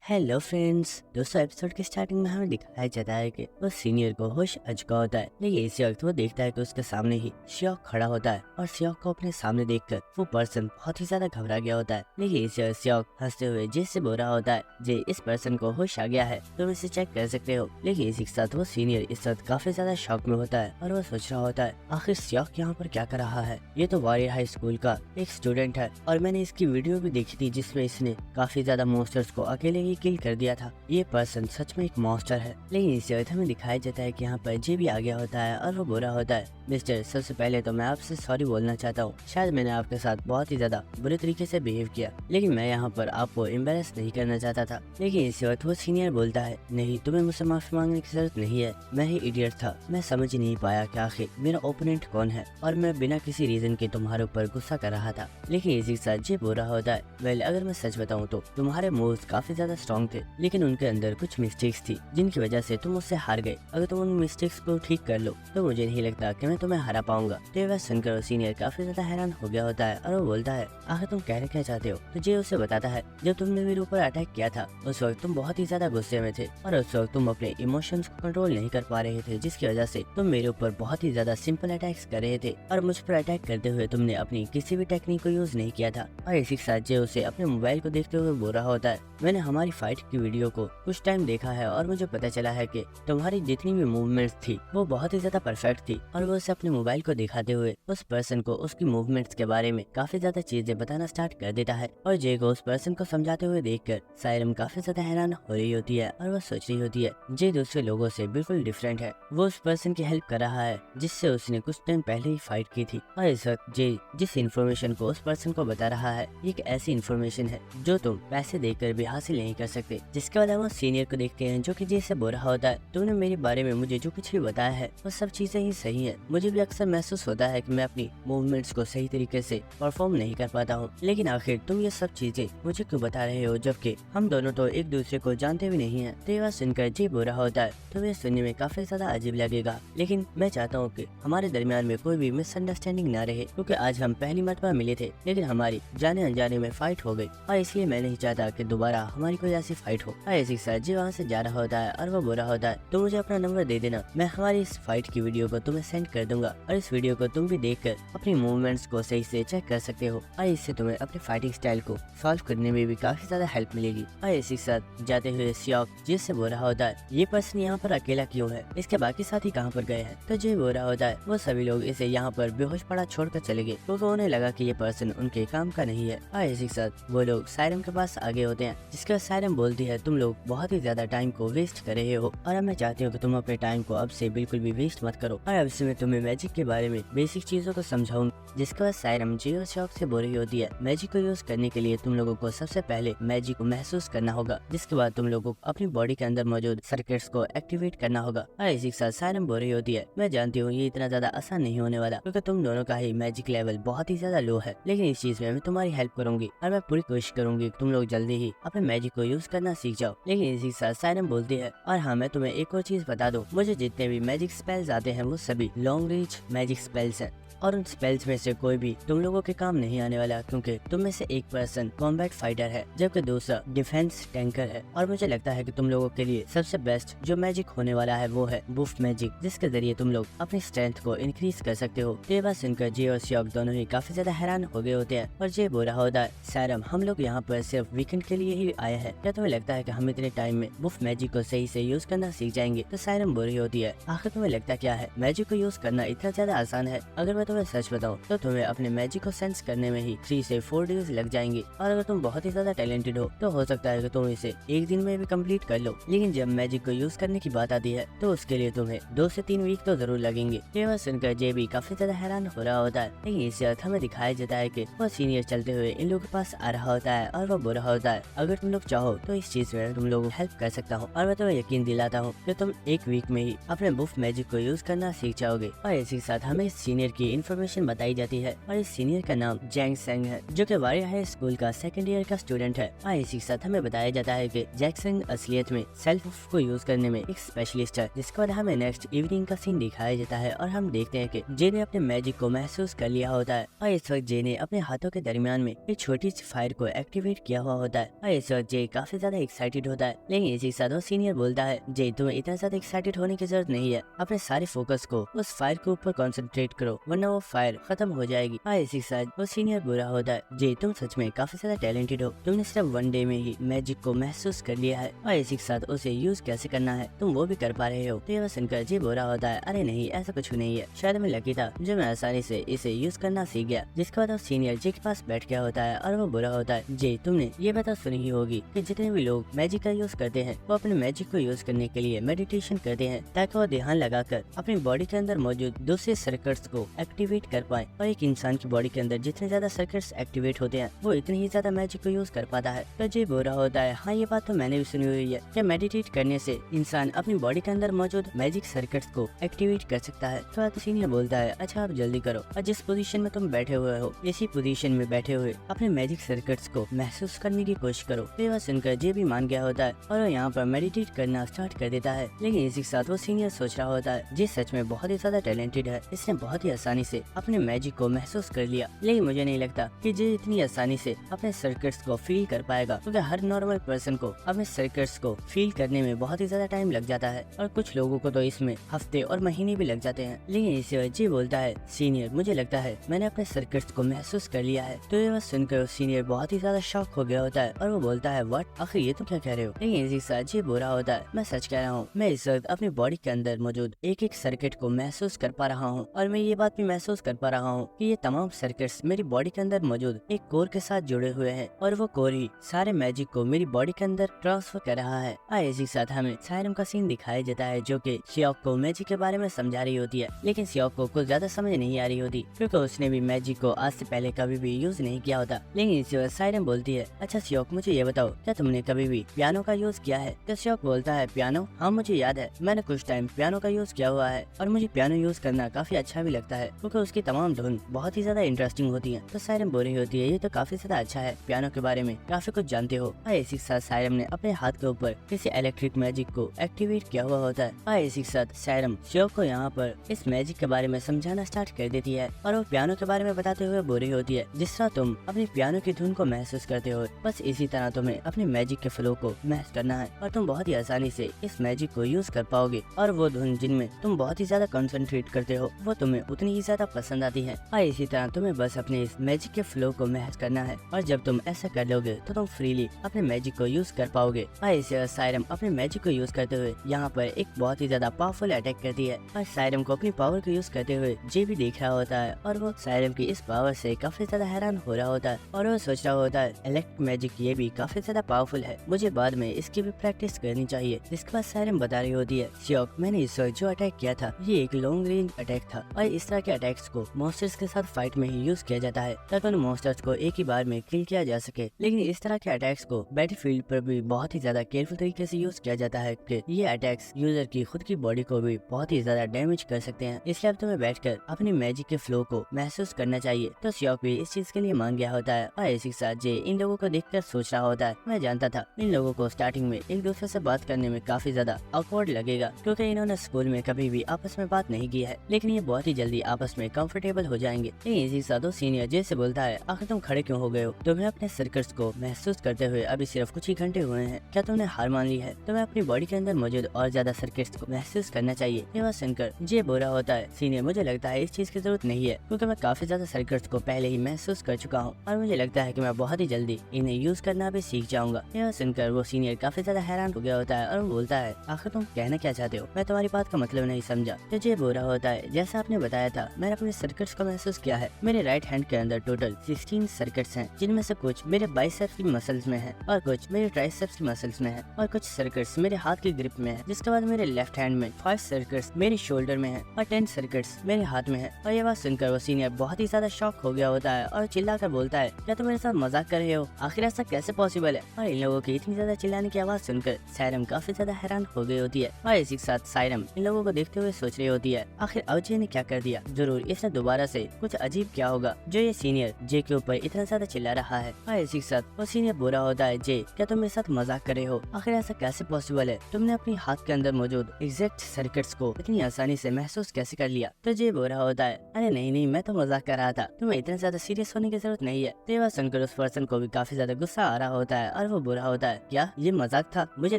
Hello friends, दोस्तों episode के starting में हमें दिखाया जाता है कि वो सीनियर को होश आ चुका होता है, लेकिन इसी वक्त वो देखता है कि उसके सामने ही श्योक खड़ा होता है और श्योक को अपने सामने देखकर वो पर्सन बहुत ही ज्यादा घबरा गया होता है। लेकिन इसी वक्त श्योक हंसते हुए जिससे बोल रहा होता है जे इस पर्सन को होश आ गया है, तुम इसे चेक कर सकते हो। लेकिन इसी के साथ वो सीनियर इस वक्त काफी ज्यादा शॉक में होता है और वो सोच रहा होता है आखिर श्योक यहाँ पर क्या कर रहा है। ये तो वॉरियर हाई स्कूल का एक स्टूडेंट है और मैंने इसकी वीडियो भी देखी थी जिसमें इसने काफी ज्यादा मॉन्स्टर्स को अकेले ही किल कर दिया था। ये पर्सन सच में एक मॉन्स्टर है। लेकिन इस वक्त हमें दिखाया जाता है कि यहाँ पर जे भी आ गया होता है और वो बुरा होता है, मिस्टर सबसे पहले तो मैं आपसे सॉरी बोलना चाहता हूँ, शायद मैंने आपके साथ बहुत ही ज्यादा बुरे तरीके से बिहेव किया, लेकिन मैं यहाँ पर आपको एम्बेरस नहीं करना चाहता था। लेकिन इस वक्त वो सीनियर बोलता है नहीं, तुम्हें मुझसे माफी मांगने की जरूरत नहीं है, मैं ही इडियट था, मैं समझ ही नहीं पाया कि आखिर मेरा ओपोनेंट कौन है और मैं बिना किसी रीजन के तुम्हारे ऊपर गुस्सा कर रहा था। लेकिन इसी के साथ जे बुरा होता है, वेल अगर मैं सच बताऊँ तो तुम्हारे मूव्स काफी ज्यादा स्ट्रॉन्ग थे, लेकिन उनके अंदर कुछ मिस्टेक्स थी जिनकी वजह से तुम मुझसे हार गए। अगर तुम उन मिस्टेक्स को ठीक कर लो तो मुझे नहीं लगता कि मैं तुम्हें हरा पाऊंगा। तो ये बात सुनकर सीनियर काफी ज्यादा हैरान हो गया होता है और वो बोलता है आखिर तुम कहना क्या चाहते हो। तो जे उसे बताता है जब तुमने मेरे ऊपर अटैक किया था उस वक्त तुम बहुत ही ज्यादा गुस्से में थे और उस वक्त तुम अपने इमोशंस को कंट्रोल नहीं कर पा रहे थे, जिसकी वजह से तुम मेरे ऊपर बहुत ही ज्यादा सिंपल अटैक्स कर रहे थे और मुझ पर अटैक करते हुए तुमने अपनी किसी भी टेक्निक को यूज नहीं किया था। और इसी के साथ जे उसे अपने मोबाइल को देखते हुए बोल रहा होता है मैंने हमारी फाइट की वीडियो को कुछ टाइम देखा है और मुझे पता चला है कि तुम्हारी जितनी भी मूवमेंट्स थी वो बहुत ही ज्यादा परफेक्ट थी। और वो उसे अपने मोबाइल को दिखाते हुए उस पर्सन को उसकी मूवमेंट्स के बारे में काफी ज्यादा चीजें बताना स्टार्ट कर देता है। और जे को उस पर्सन को समझाते हुए देखकर सायरम काफी ज्यादा हैरान हो रही होती है और वो सोच रही होती है जे दूसरे लोगों से बिल्कुल डिफरेंट है, वो उस पर्सन की हेल्प कर रहा है जिससे उसने कुछ टाइम पहले ही फाइट की थी। और इस वक्त जे जिस इन्फॉर्मेशन को उस पर्सन को बता रहा है एक ऐसी इन्फॉर्मेशन है जो तुम पैसे देकर भी हासिल नहीं कर सकते। जिसके बाद वो सीनियर को देखते हैं जो कि जे से बोल रहा होता है तुमने मेरे बारे में मुझे जो कुछ भी बताया है वो सब चीजें ही सही है। मुझे भी अक्सर महसूस होता है कि मैं अपनी मूवमेंट्स को सही तरीके से परफॉर्म नहीं कर पाता हूँ, लेकिन आखिर तुम ये सब चीजें मुझे क्यों बता रहे हो जबकि हम दोनों तो एक दूसरे को जानते भी नहीं है। तो ये बात सुनकर जे बुरा होता है तो ये सुनने में काफी ज्यादा अजीब लगेगा, लेकिन मैं चाहता हूँ कि हमारे दरमियान में कोई भी मिसअंडरस्टैंडिंग ना रहे, क्योंकि आज हम पहली मरतबा मिले थे लेकिन हमारी जाने अनजाने में फाइट हो गई और इसलिए मैं नहीं चाहता कि दोबारा हमारी कोई ऐसी फाइट हो। और इसी के साथ जे वहाँ से जा रहा होता है और वो बुरा होता है तो मुझे अपना नंबर दे देना, मैं हमारी इस फाइट की वीडियो को तुम्हें सेंड कर दूंगा और इस वीडियो को तुम भी देखकर अपनी मूवमेंट्स को सही से चेक कर सकते हो और इससे तुम्हें अपने फाइटिंग स्टाइल को सॉल्व करने में भी काफी ज्यादा हेल्प मिलेगी। और इसी के साथ जाते हुए श्योक जिससे बोल रहा होता है ये पर्सन यहाँ पर अकेला क्यों है, इसके बाकी साथी कहाँ पर गए हैं। तो जो बोल रहा होता है वो सभी लोग इसे यहाँ पर बेहोश पड़ा छोड़कर चले गए क्योंकि उन्हें लगा कि ये पर्सन उनके काम का नहीं है। और इसी के साथ वो लोग सायरम के पास आगे होते हैं, जिसके बाद सायरम बोलती है तुम लोग बहुत ही ज्यादा टाइम को वेस्ट कर रहे हो और मैं चाहती हूँ कि तुम अपने टाइम को अब से बिल्कुल भी वेस्ट मत करो और अब से मैं तुम्हें मैजिक के बारे में बेसिक चीजों को समझाऊंगी। जिसके बाद सायरम जे और श्योक से बोल रही होती है मैजिक को यूज करने के लिए तुम लोगों को सबसे पहले मैजिक को महसूस करना होगा, जिसके बाद तुम लोगों को अपनी बॉडी के अंदर मौजूद सर्किट्स को एक्टिवेट करना होगा। और इसी के साथ सायरम बोल रही होती है मैं जानती हूँ ये इतना ज्यादा आसान नहीं होने वाला क्योंकि तुम दोनों का ही मैजिक लेवल बहुत ही ज्यादा लो है, लेकिन इस चीज में मैं तुम्हारी हेल्प करूंगी और मैं पूरी कोशिश करूंगी तुम लोग जल्दी ही अपने मैजिक को यूज करना सीख जाओ। लेकिन इसी के साथ सायरम बोलती है और हाँ मैं तुम्हें एक और चीज बता दूं, मुझे जितने भी मैजिक स्पेल्स आते हैं वो सभी लॉन्ग रेंज मैजिक स्पेल्स हैं और उन स्पेल्स में से कोई भी तुम लोगों के काम नहीं आने वाला क्योंकि तुम में से एक पर्सन कॉम्बैट फाइटर है जबकि दूसरा डिफेंस टैंकर है। और मुझे लगता है कि तुम लोगों के लिए सबसे बेस्ट जो मैजिक होने वाला है वो है वुल्फ मैजिक, जिसके जरिए तुम लोग अपनी स्ट्रेंथ को इंक्रीज कर सकते हो। तो ये बात सुनकर जे और श्योक दोनों ही काफी ज्यादा हैरान हो गए होते हैं और जे बोल रहा होता है सायरम हम लोग यहाँ पर सिर्फ वीकेंड के लिए ही आए हैं, क्या तुम्हें लगता है कि हम इतने टाइम में वुल्फ मैजिक को सही से यूज करना सीख जाएंगे। तो सायरम बोल रही होती है आखिर तुम्हें लगता क्या है मैजिक को यूज करना इतना ज्यादा आसान है, अगर मैं तुम्हें सच बताऊं तो तुम्हें अपने मैजिक को सेंस करने में ही 3 से 4 डेज लग जाएंगे और अगर तुम बहुत ही ज्यादा टैलेंटेड हो तो हो सकता है कि तुम इसे एक दिन में भी कंप्लीट कर लो, लेकिन जब मैजिक को यूज करने की बात आती है तो उसके लिए तुम्हें 2 से 3 वीक तो जरूर लगेंगे। ये बात सुनकर जे भी काफी ज्यादा हैरान हो रहा होता है, लेकिन इसी वक्त हमें दिखाया जाता है कि वो सीनियर चलते हुए इन लोगों के पास आ रहा होता है और वो बोल रहा होता है अगर तुम लोग चाहो तो इस चीज में तुम लोगों को हेल्प कर सकता हूँ और मैं तुम्हें यकीन दिलाता हूँ कि तुम एक वीक में ही अपने वुल्फ मैजिक को यूज करना सीख जाओगे। और इसी के साथ हमें सीनियर की इन्फॉर्मेशन बताई जाती है और इस सीनियर का नाम जैंग है, जो कि वारियर हाई स्कूल का सेकंड ईयर का स्टूडेंट है। इसी के साथ हमें बताया जाता है कि जैक्सन असलियत में सेल्फ को यूज करने में एक स्पेशलिस्ट है। जिसके बाद हमें नेक्स्ट इवनिंग का सीन दिखाया जाता है और हम देखते हैं कि जे ने अपने मैजिक को महसूस कर लिया होता है और इस वक्त जे ने अपने हाथों के दरमियान में एक छोटी सी फायर को एक्टिवेट किया हुआ होता है और इस वक्त जे काफी ज्यादा एक्साइटेड होता है। लेकिन इसी के साथ वो सीनियर बोलता है, जे तुम्हें इतना ज्यादा एक्साइटेड होने की जरूरत नहीं है, अपने सारे फोकस को उस फायर के ऊपर कंसंट्रेट करो वरना वो फायर खत्म हो जाएगी। इसी के साथ वो सीनियर बुरा होता है, जे तुम सच में काफी ज्यादा टैलेंटेड हो, तुमने सिर्फ 1 डे में ही मैजिक को महसूस कर लिया है और इसी के साथ उसे यूज कैसे करना है तुम वो भी कर पा रहे हो। तो ये सुनकर जे बुरा होता है, अरे नहीं ऐसा कुछ नहीं है, शायद मैं लकी था जो मैं आसानी से इसे यूज करना सीख गया। जिसके बाद वो सीनियर जे के पास बैठ गया होता है और वो बुरा होता है, जे तुमने ये बात सुनी ही होगी कि जितने भी लोग मैजिक का यूज करते हैं वो अपने मैजिक को यूज करने के लिए मेडिटेशन करते हैं ताकि वो ध्यान लगाकर अपनी बॉडी के अंदर मौजूद दूसरे सर्किट्स को एक्टिवेट कर पाए। और एक इंसान की बॉडी के अंदर जितने ज्यादा सर्किट्स एक्टिवेट होते हैं वो इतनी ही ज्यादा मैजिक को यूज कर पाता है। तो जे बुरा होता है, हाँ ये बात तो मैंने भी सुनी हुई है कि मेडिटेट करने से इंसान अपनी बॉडी के अंदर मौजूद मैजिक सर्किट्स को एक्टिवेट कर सकता है। तो सीनियर बोलता है, अच्छा आप जल्दी करो और जिस पोजीशन में तुम बैठे हुए हो इसी पोजीशन में बैठे हुए अपने मैजिक सर्किट्स को महसूस करने की कोशिश करो। तो यह सुनकर जे भी मान गया होता है और वो यहाँ पर मेडिटेट करना स्टार्ट कर देता है। लेकिन इसी के साथ वो सीनियर सोच रहा होता है, जे सच में बहुत ही ज्यादा टैलेंटेड है, इसने बहुत ही आसानी से अपने मैजिक को महसूस कर लिया। लेकिन मुझे नहीं लगता कि जे इतनी आसानी से अपने सर्किट्स को फील कर पाएगा, क्योंकि हर नॉर्मल पर्सन को अपने सर्किट्स को फील करने में बहुत ही ज्यादा टाइम लग जाता है और कुछ लोगों को तो इसमें हफ्ते और महीने भी लग जाते हैं। लेकिन इसी वजह जे बोलता है, सीनियर मुझे लगता है मैंने अपने सर्किट्स को महसूस कर लिया है। तो ये बात सुनकर सीनियर बहुत ही ज्यादा शॉक हो गया होता है और वो बोलता है, व्हाट, आखिर ये तो क्या कह रहे हो। लेकिन इसी साथ जे बुरा होता है, मैं सच कह रहा हूँ, मैं इस वक्त अपनी बॉडी के अंदर मौजूद एक एक सर्किट को महसूस कर पा रहा हूँ और मैं ये बात भी महसूस कर पा रहा हूँ कि ये तमाम सर्किट्स मेरी बॉडी के अंदर मौजूद एक कोर के साथ जुड़े हुए हैं और वो कोर ही सारे मैजिक को मेरी बॉडी के अंदर ट्रांसफर कर रहा है। इसी साथ हमें सायरम का सीन दिखाया जाता है जो कि सियोक को मैजिक के बारे में समझा रही होती है। लेकिन सियोक को कुछ ज्यादा समझ नहीं आ रही होती क्योंकि उसने भी मैजिक को आज से पहले कभी भी यूज नहीं किया होता। लेकिन इसी वक्त सायरम बोलती है, अच्छा सियोक मुझे ये बताओ, क्या तुमने कभी भी पियानो का यूज किया है। तो सियोक बोलता है, पियानो, हाँ मुझे याद है, मैंने कुछ टाइम पियानो का यूज किया हुआ है और मुझे पियानो यूज करना काफी अच्छा भी लगता है क्योंकि उसकी तमाम धुन बहुत ही ज्यादा इंटरेस्टिंग होती है। तो सायरम बोल रही होती है, ये तो काफी ज्यादा अच्छा है, पियानो के बारे में काफी कुछ जानते हो। इसी के साथ सायरम ने अपने हाथ के ऊपर किसी इलेक्ट्रिक मैजिक को एक्टिवेट किया हुआ होता है। इसी के साथ सायरम सियोक को यहाँ पर इस मैजिक के बारे में समझाना स्टार्ट कर देती है और वो पियानो के बारे में बताते हुए बोल रही होती है, जिस तरह तुम अपने पियानो की धुन को महसूस करते हो बस इसी तरह तुम्हें अपने मैजिक के फ्लो को महसूस करना है और तुम बहुत ही आसानी से इस मैजिक को यूज कर पाओगे और वो धुन जिनमें तुम बहुत ही ज्यादा कंसंट्रेट करते हो वो तुम्हें उतनी ही ज्यादा पसंद आती है। और इसी तरह तुम्हें बस अपने इस मैजिक के फ्लो को महसूस करना है और जब तुम ऐसा कर लोगे तो तुम फ्रीली अपने मैजिक को यूज कर पाओगे। और इसे सायरम अपने मैजिक को यूज करते हुए यहाँ पर एक बहुत ही ज्यादा पावरफुल अटैक करती है और सायरम को अपनी पावर को यूज करते हुए जे भी देख रहा होता है और वो सायरम की इस पावर से काफी ज्यादा हैरान हो रहा होता है और वो सोच रहा होता है, इलेक्ट्रिक मैजिक ये भी काफी ज्यादा पावरफुल है, मुझे बाद में इसकी भी प्रैक्टिस करनी चाहिए। इसके बाद सायरम बता रही होती है, सियोक मैंने इस वक्त जो अटैक किया था ये एक लॉन्ग रेंज अटैक था और इस तरह के अटैक्स को मॉन्स्टर्स के साथ फाइट में ही यूज किया जाता है ताकि उन मॉन्स्टर्स को एक ही बार में किल किया जा सके। लेकिन इस तरह के अटैक्स को बैटलफील्ड पर भी बहुत ही ज्यादा केयरफुल तरीके से यूज किया जाता है कि ये अटैक्स यूजर की खुद की बॉडी को भी बहुत ही ज्यादा डैमेज कर सकते हैं। इसलिए अब तुम्हें बैठकर अपनी मैजिक के फ्लो को महसूस करना चाहिए। तो सियोक भी इस चीज के लिए मान गया होता है और इसी के साथ जे इन लोगों को देखकर सोच रहा होता है, मैं जानता था इन लोगों को स्टार्टिंग में एक दूसरे से बात करने में काफी ज्यादा ऑकवर्ड लगेगा क्योंकि इन्होंने स्कूल में कभी भी आपस में बात नहीं की है, लेकिन ये बहुत ही जल्दी आपस में कंफर्टेबल हो जाएंगे। लेकिन इसी साथ सीनियर जे से बोलता है, आखिर तुम खड़े क्यों हो गए हो, तुम्हें अपने सर्किट्स को महसूस करते हुए अभी सिर्फ कुछ ही घंटे हुए हैं, क्या तुमने हार मान ली है, तुम्हें अपनी बॉडी के अंदर मौजूद और ज्यादा सर्किट्स को महसूस करना चाहिए। ये बात सुनकर जे बुरा होता है, सीनियर मुझे लगता है इस चीज की जरूरत नहीं है क्योंकि मैं काफी ज्यादा सर्किट्स को पहले ही महसूस कर चुका हूँ और मुझे लगता है कि मैं बहुत ही जल्दी इन्हें यूज करना भी सीख जाऊंगा। यह सुनकर वो सीनियर काफी ज्यादा हैरान हो गया होता है और वो बोलता है, आखिर तुम कहना क्या चाहते हो, मैं तुम्हारी बात का मतलब नहीं समझा। तो जे बुरा होता है, जैसा आपने बताया था मैंने अपने सर्किट्स को महसूस किया है, मेरे राइट हैंड के अंदर टोटल 16 सर्किट्स हैं जिनमें से कुछ मेरे बाइसेप्स की मसल्स में है और कुछ मेरे ट्राइसेप्स की मसल्स में है और कुछ सर्किट्स मेरे हाथ की ग्रिप में है। जिसके बाद मेरे लेफ्ट हैंड में 5 सर्किट्स मेरे शोल्डर में है और 10 सर्किट्स मेरे हाथ में है। और ये बात सुनकर वो सीनियर बहुत ही ज्यादा शॉक हो गया होता है और चिल्ला कर बोलता है, क्या तुम मेरे साथ मजाक कर रहे हो, आखिर ऐसा कैसे पॉसिबल है। और इन लोगों की इतनी ज्यादा चिल्लाने की आवाज सुनकर सायरम काफी ज्यादा हैरान हो गई होती है और इसी के साथ सायरम इन लोगों को देखते हुए सोच रही होती है, आखिर अजय ने क्या कर दिया जो जरूर इसने दोबारा से कुछ अजीब किया होगा जो ये सीनियर जे के ऊपर इतना ज्यादा चिल्ला रहा है। और इसी के साथ वो सीनियर बुरा होता है, जे क्या तुम मेरे साथ मजाक कर रहे हो? आखिर ऐसा कैसे पॉसिबल है? तुमने अपनी हाथ के अंदर मौजूद एग्जैक्ट सर्किट्स को इतनी आसानी से महसूस कैसे कर लिया? तो जे बुरा होता है, अरे नहीं, मैं तो मजाक कर रहा था, तुम्हें इतना ज्यादा सीरियस होने की जरूरत नहीं है। तो यह सुनकर उस पर्सन को भी काफी ज्यादा गुस्सा आ रहा होता है और वो बुरा होता है, क्या ये मजाक था? मुझे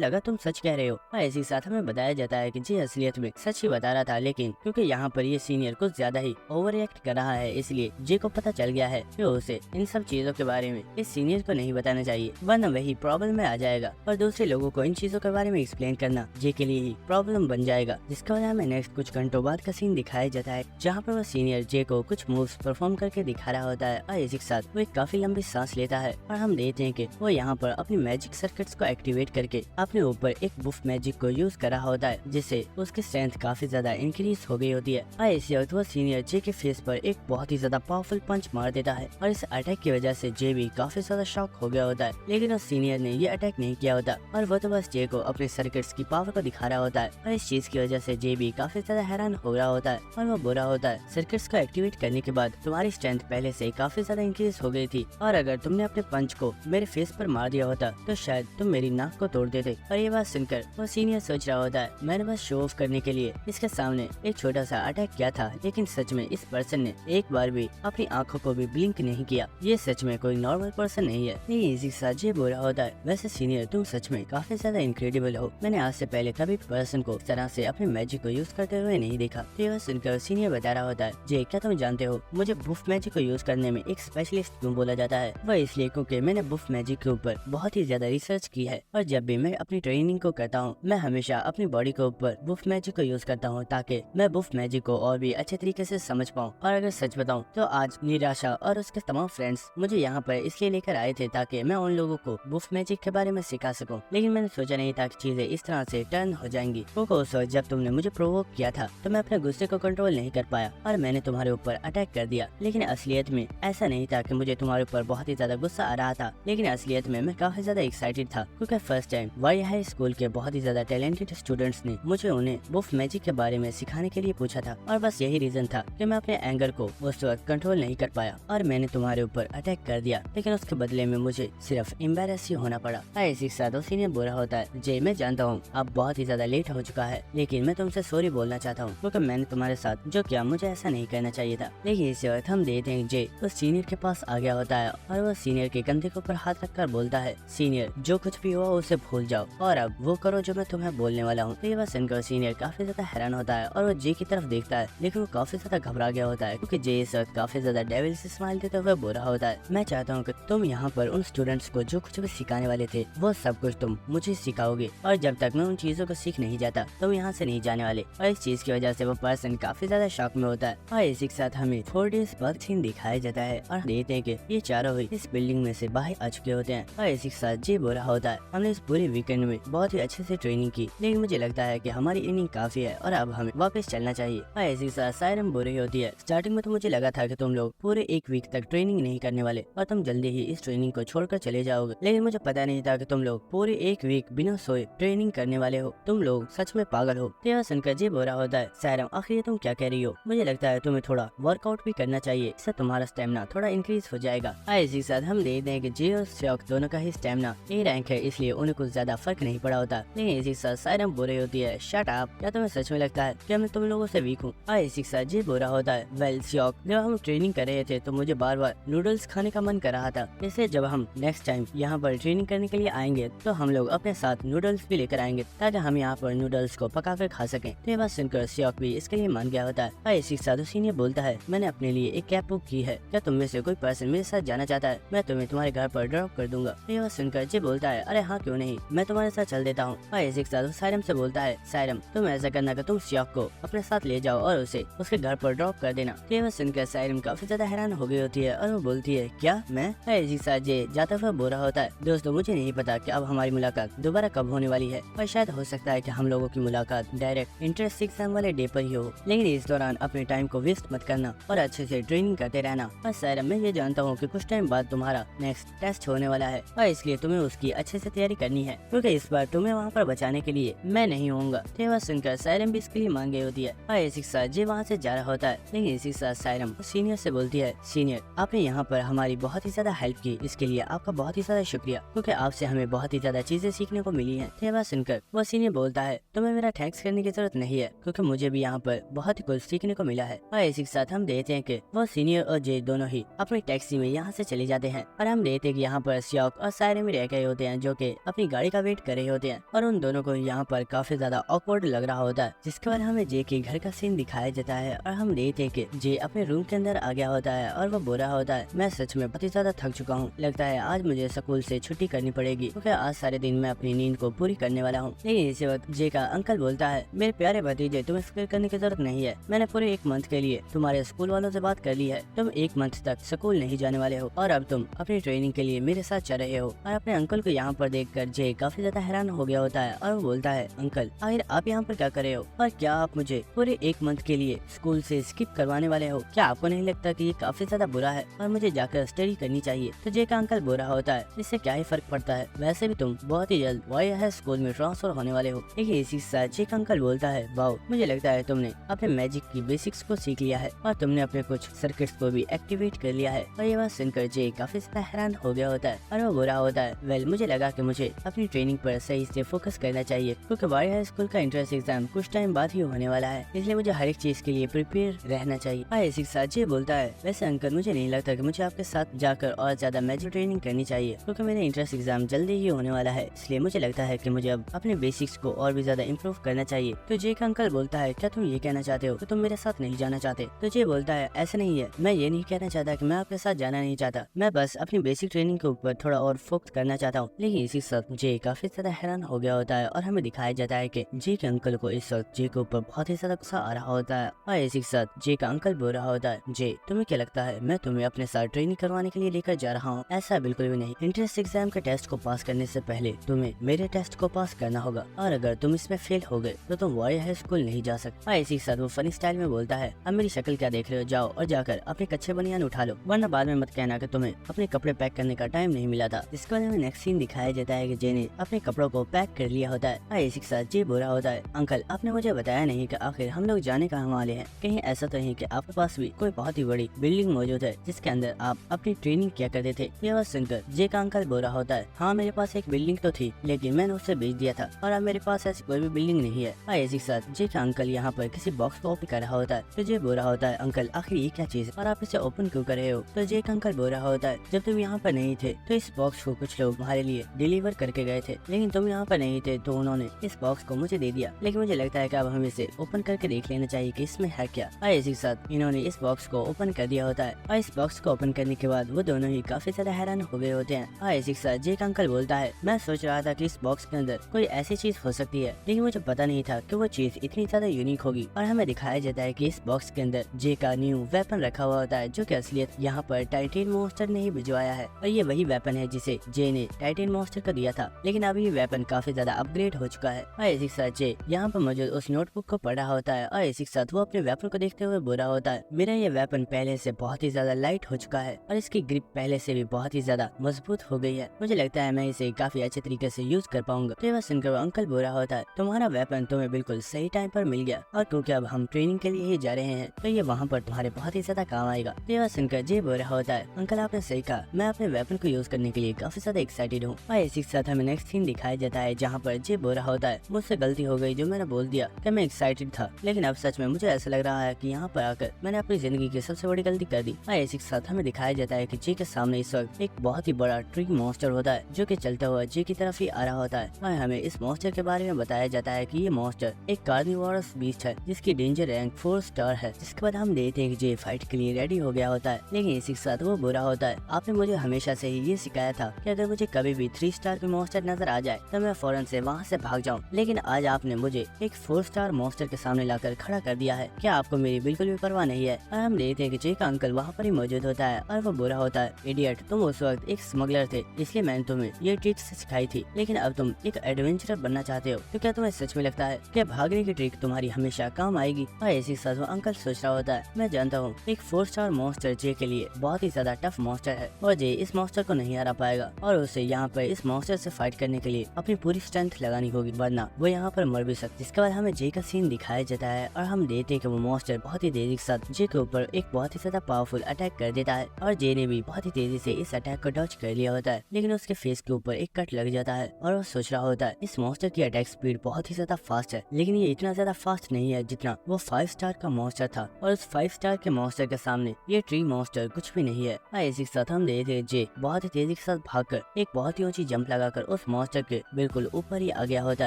लगा तुम सच कह रहे हो। और इसी के साथ हमें बताया जाता है कि जे असलियत में सच ही बता रहा था, लेकिन क्योंकि यहाँ पर ये सीनियर कुछ ज्यादा ही ओवर रिएक्ट कर रहा है, इसलिए जे को पता चल गया है कि उसे इन सब चीजों के बारे में इस सीनियर को नहीं बताना चाहिए, वरना वही प्रॉब्लम में आ जाएगा और दूसरे लोगों को इन चीजों के बारे में एक्सप्लेन करना जे के लिए ही प्रॉब्लम बन जाएगा। जिसका वजह हमें नेक्स्ट कुछ घंटों बाद का सीन दिखाया जाता है, जहाँ पर वो सीनियर जे को कुछ मूव्स परफॉर्म करके दिखा रहा होता है और इसी के साथ वो एक काफी लंबी सांस लेता है और हम देखते हैं कि वो यहाँ पर अपनी मैजिक सर्किट्स को एक्टिवेट करके अपने ऊपर एक बुफ मैजिक को यूज कर रहा होता है, जिससे उसकी स्ट्रेंथ काफी ज्यादा इंक्रीज हो गई होती है। और इसी वक्त वो सीनियर जे के फेस पर एक बहुत ही ज्यादा पावरफुल पंच मार देता है और इस अटैक की वजह से जे भी काफी ज्यादा शॉक हो गया होता है, लेकिन उस सीनियर ने ये अटैक नहीं किया होता और वो तो बस जे को अपने सर्किट्स की पावर को दिखा रहा होता है। और इस चीज की वजह से जे भी काफी ज्यादा हैरान हो रहा होता है और वो बुरा होता है, सर्किट्स को एक्टिवेट करने के बाद तुम्हारी स्ट्रेंथ पहले से काफी ज्यादा इंक्रीज हो गई थी और अगर तुमने अपने पंच को मेरे फेस पर मार दिया होता तो शायद तुम मेरी नाक को तोड़ देते। और ये बात सुनकर वो सीनियर सोच रहा होता है, मैंने बस शो ऑफ करने के लिए इसके सामने एक छोटा सा अटैक किया था, लेकिन सच में इस पर्सन ने एक बार भी अपनी आंखों को भी ब्लिंक नहीं किया, ये सच में कोई नॉर्मल पर्सन नहीं है। ये इसी के साथ जे बुरा होता है, वैसे सीनियर तुम सच में काफी ज्यादा इनक्रेडिबल हो, मैंने आज से पहले कभी पर्सन को इस तरह से अपने मैजिक को यूज करते हुए नहीं देखा। तो यह सुनकर सीनियर बता रहा होता है, जे क्या तुम जानते हो मुझे बुफ मैजिक को यूज करने में एक स्पेशलिस्ट क्यों बोला जाता है? वह इसलिए क्योंकि मैंने बुफ मैजिक के ऊपर बहुत ही ज्यादा रिसर्च की है और जब भी मैं अपनी ट्रेनिंग को करता हूँ मैं हमेशा अपनी बॉडी के ऊपर बुफ मैजिक को यूज करता हूँ ताकि मैं बुफ मैजिक को और भी अच्छे तरीके से समझ पाऊँ। और अगर सच बताऊँ तो आज निराशा और उसके तमाम फ्रेंड्स मुझे यहाँ पर इसलिए लेकर आए थे ताकि मैं उन लोगों को बुफ मैजिक के बारे में सिखा सकूं, लेकिन मैंने सोचा नहीं था कि चीजें इस तरह से टर्न हो जाएंगी। क्योंकि उस वक्त जब तुमने मुझे प्रोवोक किया था तो मैं अपने गुस्से को कंट्रोल नहीं कर पाया और मैंने तुम्हारे ऊपर अटैक कर दिया, लेकिन असलियत में ऐसा नहीं था कि मुझे तुम्हारे ऊपर बहुत ही ज्यादा गुस्सा आ रहा था, लेकिन असलियत में मैं काफी ज्यादा एक्साइटेड था क्योंकि फर्स्ट टाइम वाई हाई स्कूल के बहुत ही ज्यादा टैलेंटेड स्टूडेंट्स ने मुझे उन्हें बुफ मैजिक के बारे में सिखाने के लिए पूछा था और बस यही रीजन था कि मैं अपने एंगर को उस वक्त कंट्रोल नहीं कर पाया और मैंने तुम्हारे ऊपर अटैक कर दिया, लेकिन उसके बदले में मुझे सिर्फ एम्बेरस ही होना पड़ा। इसी के साथ उसी ने बुरा होता है, जे मैं जानता हूँ अब बहुत ही ज्यादा लेट हो चुका है, लेकिन मैं तुमसे सॉरी बोलना चाहता हूँ क्योंकि मैंने तुम्हारे साथ जो किया मुझे ऐसा नहीं करना चाहिए था। लेकिन इसी वक्त हम देखते हैं जे उस सीनियर के पास आ गया होता है और वो सीनियर के कंधे के ऊपर हाथ रखकर बोलता है, सीनियर जो कुछ भी हुआ उसे भूल जाओ और अब वो करो जो मैं तुम्हें बोलने वाला हूँ। तो ये बात सुनकर सीनियर काफी ज्यादा हैरान होता है और वो जे की तरफ देखता है, लेकिन वो काफी ज्यादा घबरा गया होता है क्योंकि जे इस वक्त काफी ज्यादा डेविल से स्माइल देते हुए बुरा होता है। मैं चाहता हूँ कि तुम यहाँ पर उन स्टूडेंट्स को जो कुछ भी सिखाने वाले थे वो सब कुछ तुम मुझे सिखाओगे और जब तक मैं उन चीजों को सीख नहीं जाता तुम यहाँ से नहीं जाने वाले। और इस चीज की वजह से वो पर्सन काफी ज्यादा शॉक में होता है और इसी के साथ हमें 4 डेज बाद सीन दिखाया जाता है और देखते हैं कि ये चारों ही इस बिल्डिंग में से बाहर आ चुके होते हैं और इसी के साथ जे बुरा होता है, हमने इस पूरे वीकेंड में बहुत ही अच्छे से ट्रेनिंग की, लेकिन मुझे लगता है कि हमारी इनिंग काफी है और अब हमें वापस चलना चाहिए। और इसी के साथ सायरन बुरी होती है, स्टार्टिंग में तो मुझे लगा था कि तुम लोग पूरे 1 वीक तक ट्रेनिंग नहीं करने वाले और तुम जल्दी ही इस ट्रेनिंग को छोड़कर चले जाओगे, लेकिन मुझे पता नहीं था कि तुम लोग पूरे 1 वीक बिना सोए ट्रेनिंग करने वाले हो, तुम लोग सच में पागल हो। तो यह सुनकर जे बुरा होता है, सायरन आखिर तुम क्या कह रही हो? मुझे लगता है तुम्हें थोड़ा वर्कआउट भी करना चाहिए, इससे तुम्हारा स्टेमिना थोड़ा इंक्रीज हो जाएगा। इसी के साथ हम देखते हैं कि जे और श्योक दोनों का ही स्टेमिना ए रैंक है, इसलिए उन्हें कुछ ज्यादा फर्क नहीं पड़ा होता, लेकिन इसी के साथ सायरन बुरी होती है, शट अप, क्या तुम्हें सच में लगता है कि मैं तुम लोगों से वीक हूँ? इसी के साथ जे बुरा होता है, वेल श्योक, जब हम ट्रेनिंग कर रहे थे तो मुझे बार बार नूडल्स खाने का मन कर रहा था, इसलिए जब हम नेक्स्ट टाइम यहाँ पर ट्रेनिंग करने के लिए आएंगे तो हम लोग अपने साथ नूडल्स भी लेकर आएंगे ताकि हम यहाँ पर नूडल्स को पका कर खा सकें। तो ये बात सुनकर श्योक भी इसके लिए मान गया होता है। इसी के साथ उसी बोलता है, मैंने अपने लिए एक कैब बुक की है, क्या तुम में से कोई पर्सन मेरे साथ जाना चाहता है? मैं तुम्हें तुम्हारे घर पर ड्रॉप कर दूंगा। तो ये बात सुनकर जे बोलता है, अरे हाँ क्यों नहीं, मैं तुम्हारे साथ चल देता हूँ। इसी के साथ सायरम से बोलता है, सायरम तुम ऐसा करना कि तुम श्योक को अपने साथ ले जाओ और उसे उसके घर पर ड्रॉप कर देना। तो ये बात सुनकर सायरम काफी ज्यादा हैरान हो गई होती है और वो बोलती है, क्या मैं? इसी के साथ जे जाता हुआ बुरा होता है, दोस्तों मुझे नहीं पता कि अब हमारी मुलाकात दोबारा कब होने वाली है और शायद हो सकता है कि हम लोगों की मुलाकात डायरेक्ट इंट्रेंस एग्जाम वाले डे पर ही हो, लेकिन इस दौरान अपने टाइम को वेस्ट मत करना और अच्छे से ट्रेनिंग करते रहना। और सायरम मैं ये जानता हूँ कि कुछ टाइम बाद तुम्हारा नेक्स्ट टेस्ट होने वाला है और इसलिए तुम्हें उसकी अच्छे से तैयारी करनी है क्योंकि इस बार तुम्हें वहाँ पर बचाने के लिए मैं नहीं होऊंगा। तो ये बात सुनकर सायरम भी इसके लिए मान गई होती है और इसी के साथ जे वहाँ से जा रहा होता है, लेकिन इसी के साथ सायरम सीनियर से बोलती है, सीनियर आपने यहाँ पर हमारी बहुत ही ज्यादा हेल्प की, इसके लिए आपका बहुत ही ज्यादा शुक्रिया, क्योंकि आपसे हमें बहुत ही ज्यादा चीजें सीखने को मिली है। यह बात सुनकर वो सीनियर बोलता है, तुम्हें मेरा थैंक्स करने की जरूरत नहीं है, क्योंकि मुझे भी यहाँ पर बहुत ही कुछ सीखने को मिला है। और इसी के साथ हम देखते हैं कि वो सीनियर और जे दोनों ही अपनी टैक्सी में यहाँ से चले जाते हैं, और हम देखते हैं कि यहाँ पर श्योक और सायरम रह गए होते हैं, जो कि अपनी गाड़ी का वेट कर रहे होते हैं, और उन दोनों को यहाँ पर काफी ज्यादा ऑकवर्ड लग रहा होता है। जिसके बाद हमें जे के घर का सीन दिखाया जाता है, और हम देखते हैं कि जे अपने रूम के अंदर आ गया होता है, और वो बोल रहा होता है, मैं सच में बहुत ही ज्यादा थक चुका हूँ, लगता है आज मुझे स्कूल से छुट्टी करनी पड़ेगी, क्योंकि आज सारे दिन मैं अपनी नींद को पूरी करने वाला हूँ। लेकिन इसी वक्त जे का अंकल बोलता है, मेरे प्यारे भतीजे तुम्हें फिक्र करने की जरूरत नहीं है, मैंने पूरे 1 मंथ के लिए तुम्हारे स्कूल वालों से बात कर ली है, तुम 1 मंथ तक स्कूल नहीं जाने वाले हो, और अब तुम अपनी ट्रेनिंग के लिए मेरे साथ चल रहे हो। और अपने अंकल को यहाँ पर देखकर जे काफी ज्यादा हैरान हो गया होता है, और वो बोलता है, अंकल आखिर आप यहाँ पर क्या कर रहे हो, और क्या आप मुझे पूरे 1 मंथ के लिए स्कूल से स्किप करवाने वाले हो? क्या आपको नहीं लगता कि ये काफी ज्यादा बुरा है और मुझे जाकर स्टडी करनी चाहिए? तो जे का अंकल बोल रहा होता है, इससे क्या ही फर्क पड़ता है, वैसे भी तुम बहुत ही जल्द वाई स्कूल में ट्रांसफर होने वाले हो। लेकिन इसी साथ जे का अंकल बोलता है, वाओ मुझे लगता है तुमने अपने मैजिक की बेसिक्स को सीख लिया है, और तुमने अपने कुछ सर्किट्स को भी एक्टिवेट कर लिया है। और ये बात सुनकर जे काफी ज्यादा हैरान हो गया होता है, और वो बोल रहा होता है, वेल मुझे लगा कि मुझे अपनी ट्रेनिंग पर सही से फोकस करना चाहिए, क्योंकि वाई हाई स्कूल का एंट्रेंस एग्जाम कुछ टाइम बाद ही होने वाला है, इसलिए मुझे हर एक चीज के लिए प्रिपेयर रहना चाहिए। और इसी के साथ जे बोलता है, वैसे अंकल मुझे नहीं लगता कि मुझे आपके साथ जाकर और ज्यादा मैजिक ट्रेनिंग करनी चाहिए, क्योंकि मेरा एंट्रेंस एग्जाम जल्दी ही होने वाला है, इसलिए मुझे लगता है कि मुझे अब अपने बेसिक्स को और भी ज्यादा इम्प्रूव करना चाहिए। तो जे का अंकल बोलता है, क्या तुम ये कहना चाहते हो कि तुम मेरे साथ नहीं जाना चाहते? तो जे बोलता है, ऐसा नहीं है, मैं ये नहीं कहना चाहता कि मैं आपके साथ जाना नहीं चाहता, मैं बस अपनी बेसिक ट्रेनिंग के ऊपर थोड़ा और फोकस करना चाहता हूँ। लेकिन इसी वक्त जे काफी ज्यादा हैरान हो गया होता है, और हमें दिखाया जाता है कि जे के अंकल को इस वक्त जे के ऊपर बहुत ही ज्यादा गुस्सा आ रहा होता है। और इसी के साथ जे का अंकल बोल रहा होता है, जे तुम्हें क्या लगता है मैं तुम्हें अपने साथ ट्रेनिंग करवाने के लिए लेकर जा रहा हूँ? ऐसा बिल्कुल भी नहीं, एंट्रेंस एग्जाम के टेस्ट को पास करने से पहले तुम्हें मेरे टेस्ट को पास करना होगा, और अगर तुम इसमें फेल हो गए तो तुम वाई हाई स्कूल नहीं जा सकते। और इसी के साथ वो फनी स्टाइल में बोलता है, अब मेरी शक्ल क्या देख रहे हो, जाओ और जाकर अपने कच्चे बनियान उठा लो, वरना बाद में मत कहना कि तुम्हें अपने कपड़े पैक करने का टाइम नहीं मिला था। इसके बाद हमें नेक्स्ट सीन दिखाया जाता है कि जे ने अपने कपड़ों को पैक कर लिया होता है। और इसी के साथ जे बोल रहा होता है, अंकल आपने मुझे बताया नहीं कि आखिर हम लोग जाने कहाँ वाले हैं, कहीं ऐसा तो नहीं कि आपके पास भी कोई बहुत ही बड़ी बिल्डिंग मौजूद है जिसके अंदर आप अपनी ट्रेनिंग किया करते थे? यह बात सुनकर जे का अंकल बोल रहा होता है, हाँ मेरे पास एक बिल्डिंग तो थी, लेकिन मैंने उसे बेच दिया था, और अब मेरे पास ऐसी कोई भी बिल्डिंग नहीं है। और इसी के साथ जे का अंकल यहाँ पर किसी बॉक्स को ओपन कर रहा होता है। तो जे बोल रहा होता है, अंकल आखिर ये क्या चीज है और आप इसे ओपन क्यों कर रहे हो? तो जे का अंकल बोल रहा होता है, जब तुम यहाँ पर नहीं थे तो इस बॉक्स को कुछ लोग तुम्हारे लिए डिलीवर करके गए थे, लेकिन तुम यहाँ पर नहीं थे तो उन्होंने इस बॉक्स को मुझे दे दिया, लेकिन मुझे लगता है कि अब हमें इसे ओपन करके देख लेना चाहिए कि इसमें है क्या। और इसी के साथ इन्होंने इस बॉक्स को ओपन कर दिया होता है, और इस बॉक्स को ओपन करने के बाद वो दोनों ही काफी ज्यादा हैरान हो गए होते हैं। और इसी के साथ जे का अंकल बोलता है, मैं सोच रहा था कि इस बॉक्स के अंदर कोई ऐसी चीज हो सकती है, लेकिन मुझे पता नहीं था कि वो चीज इतनी ज्यादा यूनिक होगी। और हमें दिखाया जाता है कि इस बॉक्स के अंदर जे का न्यू वेपन रखा हुआ होता है, जो कि असलियत यहाँ पर टाइटेन मॉन्स्टर ने ही भिजवाया है, और ये वही वेपन है जिसे जे ने टाइटेन मॉन्स्टर को दिया था, लेकिन अभी ये वेपन काफी ज्यादा अपग्रेड हो चुका है। और इसी के साथ जे यहाँ पर मौजूद उस नोटबुक को पढ़ रहा होता है, और इसी के साथ वो अपने वेपन को देखते हुए बोल रहा होता है, मेरा ये वेपन पहले से बहुत ही ज्यादा लाइट हो चुका है, और इसकी ग्रिप पहले से भी बहुत ही ज्यादा मजबूत हो गई है, मुझे लगता है मैं इसे काफी अच्छे तरीके से यूज कर पाऊंगा। तो ये सुनकर वो अंकल बोल रहा होता है, तुम्हारा वेपन तुम्हें बिल्कुल सही टाइम पर मिल गया, और क्योंकि अब हम ट्रेनिंग के लिए ही जा रहे हैं तो ये वहाँ पर तुम्हारे बहुत ही ज्यादा काम आएगा। तो ये सुनकर जे बोल रहा होता है, अंकल आपने सही कहा, मैं अपने वेपन को यूज करने के लिए काफी ज्यादा एक्साइटेड हूँ। और इसी के साथ हमें नेक्स्ट सीन दिखाया जाता है, जहाँ पर जे बोल रहा होता है, मुझसे गलती हो गई जो मैंने बोल दिया कि मैं एक्साइटेड था, लेकिन अब सच में मुझे ऐसा लग रहा है कि यहाँ पर आकर मैंने अपनी जिंदगी की सबसे बड़ी गलती कर दी। और इसी के साथ हमें दिखाया जाता है कि जे के सामने इस वक्त एक बहुत ही बड़ा ट्री मॉन्स्टर होता है, जो कि चलता हुआ जे की तरफ ही आ रहा होता है। और हमें इस मॉन्स्टर के बारे में बताया जाता है कि ये मॉन्स्टर एक कार्निवोरस बीस्ट है, जिसकी डेंजर रैंक 4 स्टार है। जिसके बाद हम देखते हैं कि जे फाइट के लिए रेडी हो गया होता है, लेकिन इसी के साथ वो बुरा होता है, आपने मुझे हमेशा से ही ये सिखाया था कि अगर मुझे कभी भी 3 स्टार के मॉन्स्टर नजर आ जाए तो मैं फौरन से वहाँ से भाग जाऊँ, लेकिन आज आपने मुझे एक 4 स्टार मॉन्स्टर के सामने लाकर खड़ा कर दिया है, क्या आपको मेरी बिल्कुल भी परवाह नहीं है? और हम देखते हैं कि जे का अंकल वहाँ पर ही मौजूद होता है, और वो बुरा होता है, इडियट तुम उस वक्त एक स्मगलर थे, इसलिए मैंने तुम्हें ये ट्रिक सिखाई थी, लेकिन अब तुम एक एडवेंचरर बनना चाहते हो, तो क्या तुम्हें सच में लगता है कि भागने की ट्रिक तुम्हारी हमेशा काम आएगी? और इसी के साथ वो अंकल सोच रहा होता है, मैं जानता हूँ एक 4 स्टार मॉन्स्टर जे के लिए बहुत ही ज्यादा टफ मॉन्स्टर है, और जे इस मॉन्स्टर को नहीं हरा पाएगा, और उसे यहाँ पर इस मॉन्स्टर से फाइट करने के लिए अपनी पूरी स्ट्रेंथ लगानी होगी, वरना वो यहाँ पर मर भी सकती। इसके बाद हमें जे का सीन दिखाया जाता है, और हम देखते हैं कि वो मॉन्स्टर बहुत ही तेजी के साथ जे के ऊपर एक बहुत ही ज्यादा पावरफुल अटैक कर देता है और जे ने भी बहुत ही तेजी से इस अटैक को डॉज कर लिया होता है, लेकिन उसके फेस के ऊपर एक कट लग जाता है और वो सोच रहा होता है इस मॉन्स्टर की अटैक स्पीड बहुत ही ज्यादा फास्ट है, लेकिन ये इतना ज्यादा फास्ट नहीं है जितना वो 5 स्टार का मॉन्स्टर था और उस 5 स्टार के मॉन्स्टर के सामने ये ट्री मॉन्स्टर कुछ भी नहीं है। इसी के साथ हम देखते जे बहुत ही तेजी के साथ भागकर एक बहुत ही ऊंची जंप लगाकर उस मॉन्स्टर के बिल्कुल ऊपर ही आ गया होता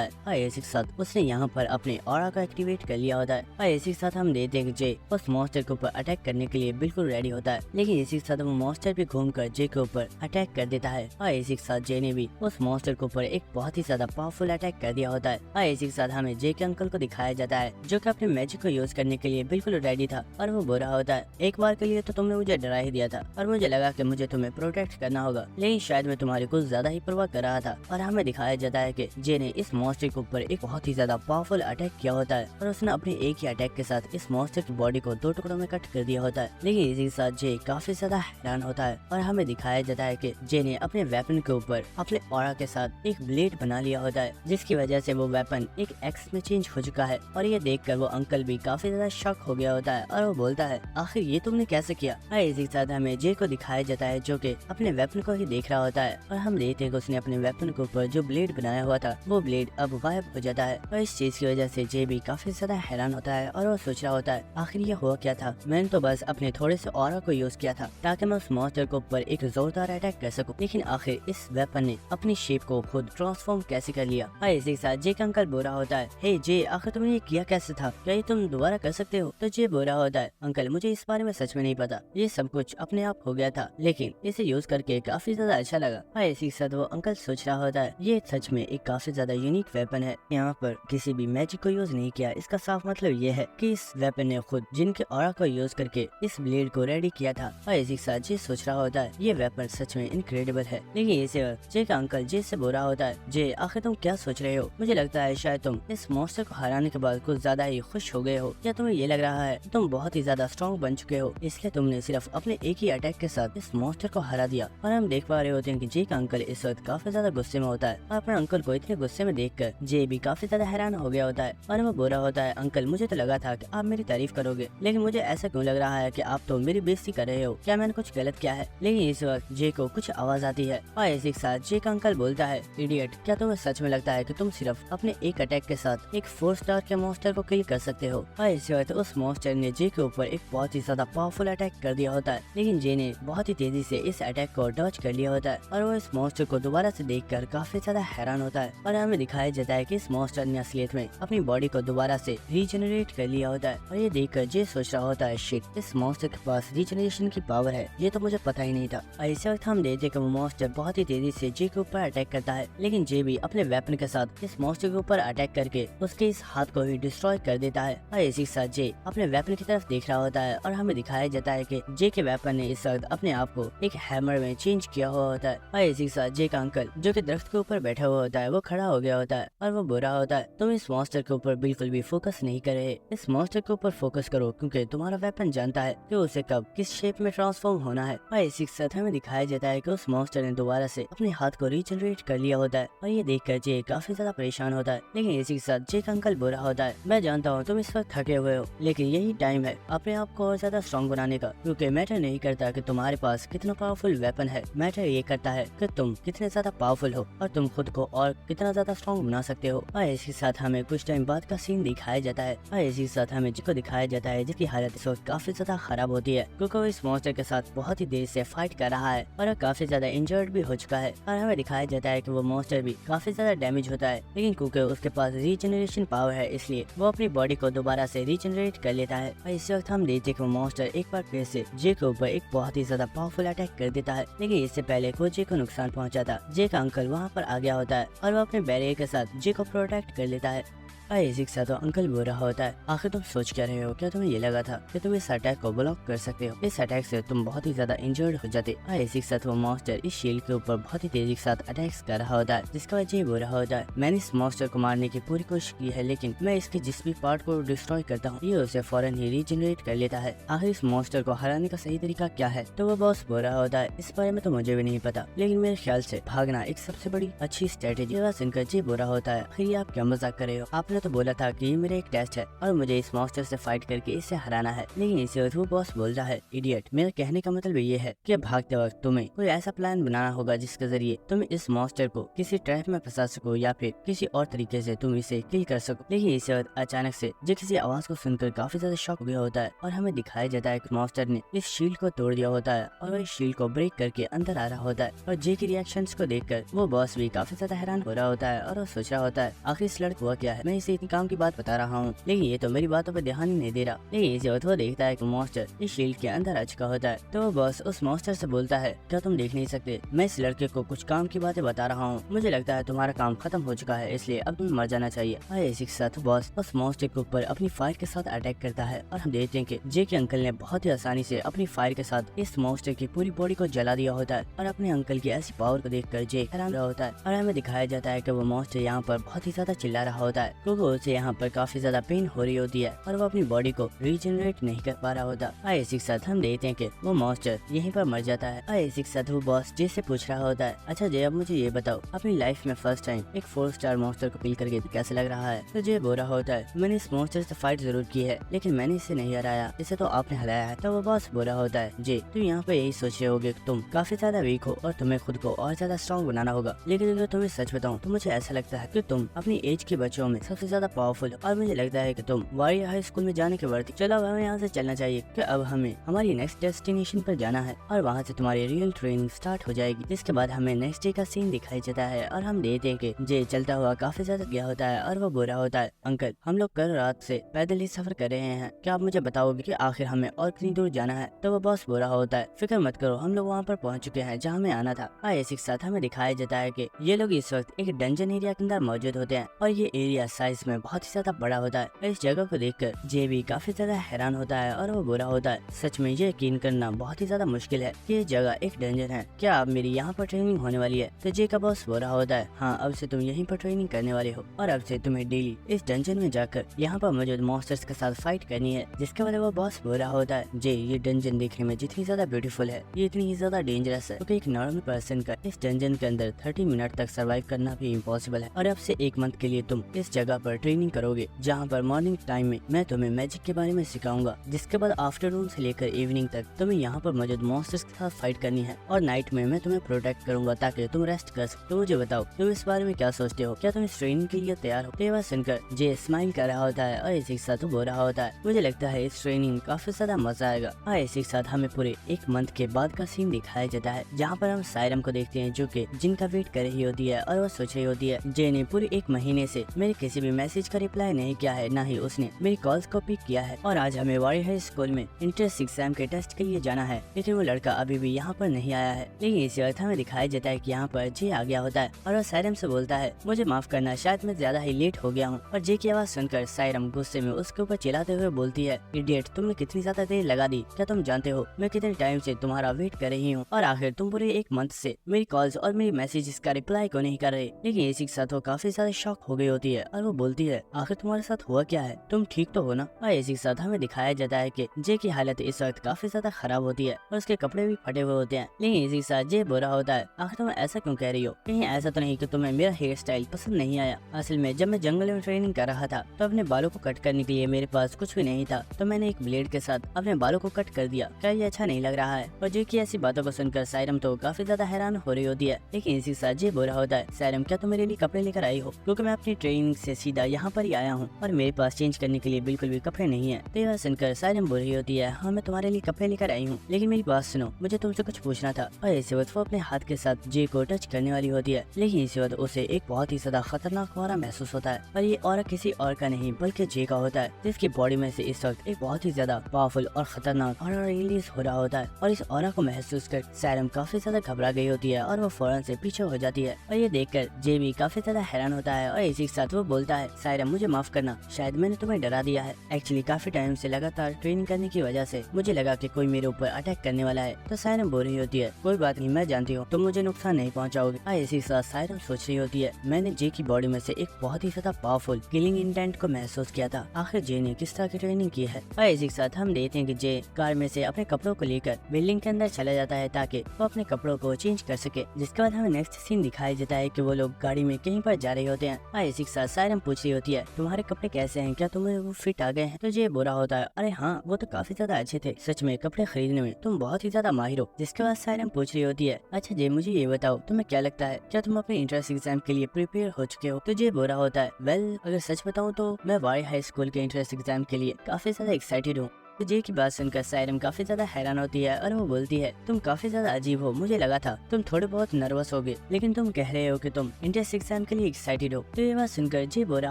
है। इसी के साथ उसने यहाँ पर अपने ऑरा को एक्टिवेट कर लिया होता है। इसी के साथ हम देखते हैं कि जे उस मॉन्स्टर के ऊपर अटैक करने के लिए बिल्कुल रेडी होता है, लेकिन इसी के साथ वो मॉन्स्टर भी घूमकर जे के ऊपर अटैक कर देता है और इसी के साथ जे ने भी उस मॉन्स्टर के ऊपर एक बहुत ही ज्यादा पावरफुल अटैक कर दिया होता है। इसी के साथ हमें जे के अंकल को दिखाया जाता है जो कि अपने मैजिक को यूज करने के लिए बिल्कुल रेडी था और वो बोल रहा होता है एक बार के लिए तो तुमने मुझे डरा ही दिया था और मुझे लगा कि मुझे तुम्हें प्रोटेक्ट करना होगा, लेकिन शायद मैं तुम्हारी कुछ ज्यादा ही परवाह कर रहा था। और हमें दिखाया जाता है कि जे ने इस मॉन्स्टर के ऊपर एक बहुत ही ज्यादा पावरफुल अटैक किया होता है और उसने अपने एक ही अटैक के साथ इस मॉन्स्टर की बॉडी को 2 टुकड़ों में कट कर दिया होता है, लेकिन इसी के साथ जे काफी ज्यादा हैरान होता है और हमें दिखाया जाता है कि जे ने अपने वेपन के ऊपर अपने ऑरा के साथ एक ब्लेड बना लिया होता है, जिसकी वजह से वो वेपन एक एक्स में चेंज हो चुका है और ये देखकर वो अंकल भी काफी ज्यादा शॉक हो गया होता है और वो बोलता है आखिर ये तुमने कैसे किया। इसी के साथ हमें जे को दिखाया जाता है जो कि अपने वेपन को ही देख रहा होता है और हम देखते हैं कि उसने अपने वेपन के ऊपर जो ब्लेड बनाया हुआ था वो ब्लेड अब गायब हो जाता है और इस चीज की वजह से जे भी काफी ज्यादा हैरान होता है और वो सोच रहा होता है आखिर ये हुआ क्या था, मैंने तो बस अपने थोड़े से ऑरा को यूज किया था ताकि मैं उस मॉन्स्टर के ऊपर एक जोरदार अटैक कर सकूं, लेकिन आखिर इस वेपन ने अपनी शेप को खुद ट्रांसफॉर्म कैसे कर लिया। इसी के साथ जे का अंकल बोल रहा होता है हे जे आखिर तुमने ये किया कैसे था, क्या ये तुम दोबारा कर सकते हो। तो जे बोल रहा होता है अंकल मुझे इस बारे में सच में नहीं पता, ये सब कुछ अपने आप हो गया था, लेकिन इसे यूज करके काफी ज्यादा अच्छा लगा। इसी के साथ वो अंकल सोच रहा होता है ये सच में एक काफी ज्यादा यूनिक वेपन है, यहाँ पर किसी भी मैजिक को यूज नहीं किया, इसका साफ मतलब ये है कि इस वेपन ने खुद जिनके ऑरा को यूज करके इस ब्लेड को रेडी किया था। और इसी के साथ जे सोच रहा होता है ये वेपन सच में इनक्रेडिबल है, लेकिन इसे जे का अंकल जे से बोल रहा होता है जे आखिर तुम क्या सोच रहे हो, मुझे लगता है शायद तुम इस मॉन्स्टर को हराने के बाद कुछ ज्यादा ही खुश हो गए हो, या तुम्हें ये लग रहा है तुम बहुत ही ज्यादा स्ट्रॉन्ग बन चुके हो इसलिए तुमने सिर्फ अपने एक ही अटैक के साथ इस मॉन्स्टर को हरा दिया। और हम देख पा रहे होते हैं कि जे का अंकल इस वक्त काफी ज्यादा गुस्से में होता है और अपने अंकल को इतने गुस्से में देखकर जे भी काफी ज्यादा हैरान हो गया होता है और वो बोल रहा होता है अंकल मुझे तो लगा था कि आप मेरी तारीफ करोगे, लेकिन मुझे ऐसा क्यों लग रहा है कि आप तो मेरी बेइज्जती कर रहे हो, क्या मैंने कुछ गलत किया है। लेकिन इस वक्त जे को कुछ आवाज आती है और इसी के साथ जे का अंकल बोलता है इडियट क्या तुम्हें सच में लगता है कि तुम सिर्फ अपने एक अटैक के साथ एक 4 स्टार के मॉन्स्टर को किल कर सकते हो। और इसी वक्त उस मॉन्स्टर ने जे के ऊपर एक बहुत ही ज्यादा पावरफुल अटैक कर दिया होता है, लेकिन जे ने बहुत ही तेजी से इस अटैक को डॉज कर लिया होता है और वो इस मॉन्स्टर को दोबारा से देखकर काफी ज्यादा हैरान होता है और हमें दिखाया जाता है कि इस मॉन्स्टर ने असलियत में अपनी बॉडी को दोबारा से रीजनरेट कर लिया होता है और ये देखकर जे सोच रहा होता है शिट इस मॉन्स्टर के पास रीजनरेशन की पावर है, ये तो मुझे पता ही नहीं था। और इस वक्त हम देखते हैं कि वो मॉन्स्टर बहुत ही तेजी से जे के ऊपर अटैक करता है, लेकिन जे भी अपने वेपन के साथ इस मॉन्स्टर के ऊपर अटैक करके उसके इस हाथ को ही डिस्ट्रॉय कर देता है। और इसी के साथ जे अपने वेपन की तरफ देख रहा होता है और हमें दिखाया जाता है कि जे के वेपन ने इस वक्त अपने आप को एक हैमर में चेंज किया हुआ होता है। और इसी के साथ जे का अंकल जो कि दरख्त के ऊपर बैठा हुआ होता है वो खड़ा हो गया होता है और वो बोल रहा होता है तुम इस मॉन्स्टर के ऊपर बिल्कुल भी फोकस नहीं कर रहे, इस मॉन्स्टर के ऊपर फोकस करो क्योंकि तुम्हारा वेपन जानता है कि उसे कब किस शेप में ट्रांसफॉर्म होना है। और इसी के साथ हमें दिखाया जाता है कि उस मॉन्स्टर ने दोबारा से अपने हाथ को रीजनरेट कर लिया होता है और ये देखकर जे काफी ज्यादा परेशान होता है, लेकिन इसी के साथ जे का अंकल बोल रहा होता है मैं जानता हूँ तुम इस वक्त थके हुए हो, लेकिन यही टाइम है अपने आप को और ज्यादा स्ट्रॉन्ग बनाने का, क्योंकि मैटर नहीं करता कि तुम्हारे पास कितना पावरफुल वेपन है, मैटर ये करता है कि तुम कितने ज्यादा पावरफुल हो और तुम खुद को और कितना ज्यादा स्ट्रॉन्ग बना सकते हो। और इसी के साथ हमें कुछ टाइम बाद का सीन दिखाया जाता है और इसी के साथ हमें जिसको दिखाया जाता है जिसकी हालत इस वक्त काफी ज्यादा खराब होती है क्योंकि वो इस मॉन्स्टर के साथ बहुत ही देर से फाइट कर रहा है और काफी ज्यादा इंजर्ड भी हो चुका है। और हमें दिखाया जाता है कि वो मॉन्स्टर भी काफी ज्यादा डैमेज होता है, लेकिन क्योंकि उसके पास रीजनरेशन पावर है इसलिए वो अपनी बॉडी को दोबारा से रीजनरेट कर लेता है। और इस वक्त हम देखते हैं कि वो मॉन्स्टर एक बार फिर से जे के ऊपर एक बहुत ही ज्यादा पावरफुल अटैक कर देता है, लेकिन इससे पहले को जे को नुकसान पहुंचा था। जे का अंकल वहां पर आ गया होता है और वो अपने बैरियर के साथ जे को प्रोटेक्ट कर लेता है। इसी के साथ तो अंकल बोल रहा होता है आखिर तुम सोच क्या रहे हो, क्या तुम्हें ये लगा था कि तुम इस अटैक को ब्लॉक कर सकते हो, इस अटैक से तुम बहुत ही ज्यादा इंजर्ड हो जाते। इसी के साथ वो मॉन्स्टर इस शील्ड के ऊपर बहुत ही तेजी के साथ अटैक्स कर रहा होता है, जिसका वजह ये बोल रहा होता है मैंने इस मॉन्स्टर को मारने की पूरी कोशिश की है, लेकिन मैं इसके जिस भी पार्ट को डिस्ट्रॉय करता हूँ ये उसे फौरन ही रीजनरेट कर लेता है। आखिर इस मॉन्स्टर को हराने का सही तरीका क्या है, तो वो बॉस बोल रहा होता है इस बारे में तो मुझे भी नहीं पता, लेकिन मेरे ख्याल से भागना एक सबसे बड़ी अच्छी स्ट्रेटेजी। बस इनका जी बोल रहा होता है आखिर आप क्या मजाक कर रहे हो, आपने तुमने तो बोला था कि ये मेरा एक टेस्ट है और मुझे इस मॉन्स्टर से फाइट करके इसे हराना है। लेकिन इसी वक्त वो बॉस बोल रहा है, इडियट, मेरा कहने का मतलब ये है कि भागते वक्त तुम्हें कोई ऐसा प्लान बनाना होगा जिसके जरिए तुम इस मॉन्स्टर को किसी ट्रैप में फंसा सको या फिर किसी और तरीके से तुम इसे किल कर सको। लेकिन इसी वक्त अचानक से जे किसी आवाज को सुनकर काफी ज्यादा शॉक हो गया होता है और हमें दिखाया जाता है कि मॉन्स्टर ने इस शील्ड को तोड़ दिया होता है और वह इस शील्ड को ब्रेक करके अंदर आ रहा होता है। और जे की रिएक्शंस को देखकर वो बॉस भी काफी ज्यादा हैरान हो रहा होता है और वो सोच रहा होता है, आखिर इस लड़के हुआ क्या है, मैं इसे इतनी काम की बात बता रहा हूँ लेकिन ये तो मेरी बातों पर ध्यान ही नहीं दे रहा। लेकिन इसी वक्त वो देखता है कि मॉन्स्टर इस शील्ड के अंदर आ चुका होता है। तो वो बॉस उस मॉन्स्टर से बोलता है, क्या तुम देख नहीं सकते, मैं इस लड़के को कुछ काम की बातें बता रहा हूँ, मुझे लगता है तुम्हारा काम खत्म हो चुका है, इसलिए अब तुम्हें मर जाना चाहिए। इसी के साथ बॉस उस मॉन्स्टर के ऊपर अपनी फायर के साथ अटैक करता है और हम देखते हैं कि जे के अंकल ने बहुत ही आसानी से अपनी फायर के साथ इस मॉन्स्टर की पूरी बॉडी को जला दिया होता है। और अपने अंकल की ऐसी पावर को देखकर जे हैरान रहा होता है और हमें दिखाया जाता है कि वो मॉन्स्टर यहाँ पर बहुत ही ज्यादा चिल्ला रहा होता है क्योंकि उसे यहाँ पर काफी ज्यादा पेन हो रही होती है और वो अपनी बॉडी को रीजनरेट नहीं कर पा रहा होता। इसी के साथ हम देखते हैं कि वो मॉन्स्टर यहीं पर मर जाता है। इसी के साथ वो बॉस जे से पूछ रहा होता है, अच्छा जे, अब मुझे ये बताओ, अपनी लाइफ में फर्स्ट टाइम एक 4 स्टार मॉन्स्टर को किल करके कैसे लग रहा है? तो जे बोल रहा होता है, मैंने इस मॉन्स्टर से फाइट जरूर की है लेकिन मैंने इसे नहीं हराया, इसे तो आपने हराया है। तो वो बॉस बोल रहा होता है, जे तुम यहाँ पे यही सोच रहे होगे कि तुम काफी ज्यादा वीक हो और तुम्हें खुद को और ज्यादा स्ट्रॉन्ग बनाना होगा, लेकिन अगर तुम्हें सच बताऊं तो मुझे ऐसा लगता है कि तुम अपनी एज के बच्चों में सबसे ज्यादा पावरफुल और मुझे लगता है कि तुम वॉरियर हाई स्कूल में जाने के वर्थ। चलो अब हमें यहाँ से चलना चाहिए कि अब हमें हमारी नेक्स्ट डेस्टिनेशन पर जाना है और वहाँ से तुम्हारी रियल ट्रेनिंग स्टार्ट हो जाएगी। जिसके बाद हमें नेक्स्ट डे का सीन दिखाई जाता है और हम देखते हैं कि जे चलता हुआ काफी ज्यादा गया होता है और वो बोल रहा होता है, अंकल हम लोग कल रात से पैदल ही सफर कर रहे हैं, क्या आप मुझे बताओगे कि आखिर हमें और कितनी दूर जाना है? तो वो बॉस बोल रहा होता है, फिक्र मत करो, हम लोग वहाँ पर पहुँच चुके हैं जहाँ हमें आना था। इसी के साथ हमें दिखाया जाता है कि ये लोग इस वक्त एक डंजन एरिया के अंदर मौजूद होते हैं और ये एरिया साइज में बहुत ही ज्यादा बड़ा होता है। इस जगह को देखकर जे भी काफी ज्यादा हैरान होता है और वो बोला होता है, सच में ये यकीन करना बहुत ही ज्यादा मुश्किल है कि ये जगह एक डंजन है, क्या अब मेरी यहाँ पर ट्रेनिंग होने वाली है? तो जे का बॉस बोल रहा होता है, हाँ अब से तुम यहीं पर ट्रेनिंग करने वाले हो और अब से तुम्हें डेली इस डंजन में जाकर यहाँ पर मौजूद मॉन्स्टर्स के साथ फाइट करनी है। जिसके बाद वो बॉस बोल रहा होता है, जे ये डंजन देखने में जितनी ज्यादा ब्यूटीफुल है ये इतनी ही ज्यादा डेंजरस है क्योंकि एक नॉर्मल पर्सन का इस डंजन के अंदर 30 मिनट तक सर्वाइव करना भी इम्पॉसिबल है। और अब से 1 मंथ के लिए तुम इस जगह पर ट्रेनिंग करोगे जहाँ पर मॉर्निंग टाइम में मैं तुम्हें मैजिक के बारे में सिखाऊंगा, जिसके बाद आफ्टरनून से लेकर इवनिंग तक तुम्हें यहाँ पर मौजूद मॉन्स्टर्स के साथ फाइट करनी है और नाइट में मैं तुम्हें प्रोटेक्ट करूंगा ताकि तुम रेस्ट कर सको। तो मुझे बताओ तुम इस बारे में क्या सोचते हो, क्या तुम इस ट्रेनिंग के लिए तैयार हो? तो सुनकर जे स्माइल कर रहा होता है और इसी के साथ बोल रहा होता है, मुझे लगता है इस ट्रेनिंग काफी ज्यादा मजा आएगा। इसी के साथ हमें पूरे 1 मंथ के बाद का सीन दिखाया जाता है जहाँ पर हम सायरम को देखते हैं जो कि जिनका वेट कर रही होती है और वो सोच रही होती है, जे ने पूरे 1 महीने से मेरे किसी भी मैसेज का रिप्लाई नहीं किया है, ना ही उसने मेरी कॉल्स को पिक किया है और आज हमें वॉरियर हाई स्कूल में इंट्रेंस एग्जाम के टेस्ट के लिए जाना है लेकिन वो लड़का अभी भी यहाँ पर नहीं आया है। लेकिन इसी वक्त हमें दिखाया जाता है कि यहाँ पर जे आ गया होता है और वो सायरम से बोलता है, मुझे माफ करना, शायद मैं ज्यादा ही लेट हो गया हूँ। और जे की आवाज सुनकर सायरम गुस्से में उसके ऊपर चिल्लाते हुए बोलती है, इडियट, तुमने कितनी ज्यादा देर लगा दी, क्या तुम जानते हो मैं कितने टाइम से तुम्हारा वेट कर रही हूँ और आखिर तुम पूरे 1 मंथ से मेरी कॉल्स और मेरी मैसेजेस का रिप्लाई क्यों नहीं कर रहे? लेकिन इसी के साथ वो काफी ज्यादा शॉक हो गई होती है और वो बोलती है, आखिर तुम्हारे साथ हुआ क्या है, तुम ठीक तो हो ना? और इसी के साथ हमें दिखाया जाता है कि जे की हालत इस वक्त काफी ज्यादा खराब होती है और उसके कपड़े भी फटे हुए होते हैं। लेकिन इसी के साथ जे बुरा होता है, आखिर तुम ऐसा क्यों कह रही हो? कहीं ऐसा तो नहीं कि तुम्हें मेरा हेयर स्टाइल पसंद नहीं आया? असल में जब मैं जंगल में ट्रेनिंग कर रहा था तो अपने बालों को कट करने के लिए मेरे पास कुछ भी नहीं था, तो मैंने एक ब्लेड के साथ अपने बालों को कट कर दिया, क्या ये अच्छा नहीं लग रहा है? और जे की ऐसी बातों को सुनकर सायरम तो काफी ज्यादा हैरान हो रही होती है। लेकिन इसी के साथ जे बुरा होता है, सायरम क्या तुम मेरे लिए कपड़े लेकर आई हो? क्योंकि मैं अपनी ट्रेनिंग से सीधा यहाँ पर ही आया हूँ और मेरे पास चेंज करने के लिए बिल्कुल भी कपड़े नहीं है। तो यह सुनकर सायरम बोल रही होती है, हाँ मैं तुम्हारे लिए कपड़े लेकर आई हूँ, लेकिन मेरी बात सुनो, मुझे तुमसे कुछ पूछना था। और इसी वक्त वो अपने हाथ के साथ जे को टच करने वाली होती है, लेकिन इसी वक्त उसे एक बहुत ही ज्यादा खतरनाक ऑरा महसूस होता है और ये ऑरा किसी और का नहीं बल्कि जे का होता है, जिसकी बॉडी में से इस वक्त एक बहुत ही ज्यादा पावरफुल और खतरनाक ऑरा रिलीज हो रहा होता है। और इस ऑरा को महसूस कर सायरम काफी ज्यादा घबरा गई होती है और वो फौरन से पीछे हो जाती है और ये देखकर जे भी काफी ज्यादा हैरान होता है और इसी के साथ वो बोलता है, सायरम मुझे माफ करना, शायद मैंने तुम्हें डरा दिया है। एक्चुअली काफी टाइम से लगातार ट्रेनिंग करने की वजह से मुझे लगा कि कोई मेरे ऊपर अटैक करने वाला है। तो सायरम बोल रही होती है, कोई बात नहीं, मैं जानती हूँ तुम मुझे नुकसान नहीं पहुँचाओगे। इसी के साथ सायरम सोच रही होती है, मैंने जे की बॉडी में से एक बहुत ही ज्यादा पावरफुल किलिंग इंटेंट को महसूस किया था, आखिर जे ने किस तरह की ट्रेनिंग की है। और इसी के साथ हम देखते हैं कि जे कार में से अपने कपड़ों को लेकर बिल्डिंग के अंदर चला जाता है ताकि वो अपने कपड़ों को चेंज कर सके। जिसके बाद हमें नेक्स्ट सीन दिखाया जाता है कि वो लोग गाड़ी में कहीं पर जा रहे होते हैं। इसी के साथ सायरम पूछ रही होती है तुम्हारे कपड़े कैसे हैं, क्या तुम्हें वो फिट आ गए हैं। तो जे बुरा होता है अरे हाँ वो तो काफी ज्यादा अच्छे थे, सच में कपड़े खरीदने में तुम बहुत ही ज्यादा माहिर हो। जिसके बाद सायरन पूछ रही होती है अच्छा जे मुझे ये बताओ तुम्हें क्या लगता है क्या तुम अपने इंट्रेंस एग्जाम के लिए प्रिपेयर हो चुके हो। तो जे बुरा होता है वेल अगर सच बताऊं तो मैं वाई हाई स्कूल के इंट्रेंस एग्जाम के लिए काफी ज्यादा एक्साइटेड हूँ। तो जे की बात सुनकर सायरन काफी ज्यादा हैरान होती है और वो बोलती है तुम काफी ज्यादा अजीब हो, मुझे लगा था तुम थोड़े बहुत नर्वस होगे लेकिन तुम कह रहे हो कि तुम इंट्रेंस एग्जाम के लिए एक्साइटेड हो। तो ये बात सुनकर जे बुरा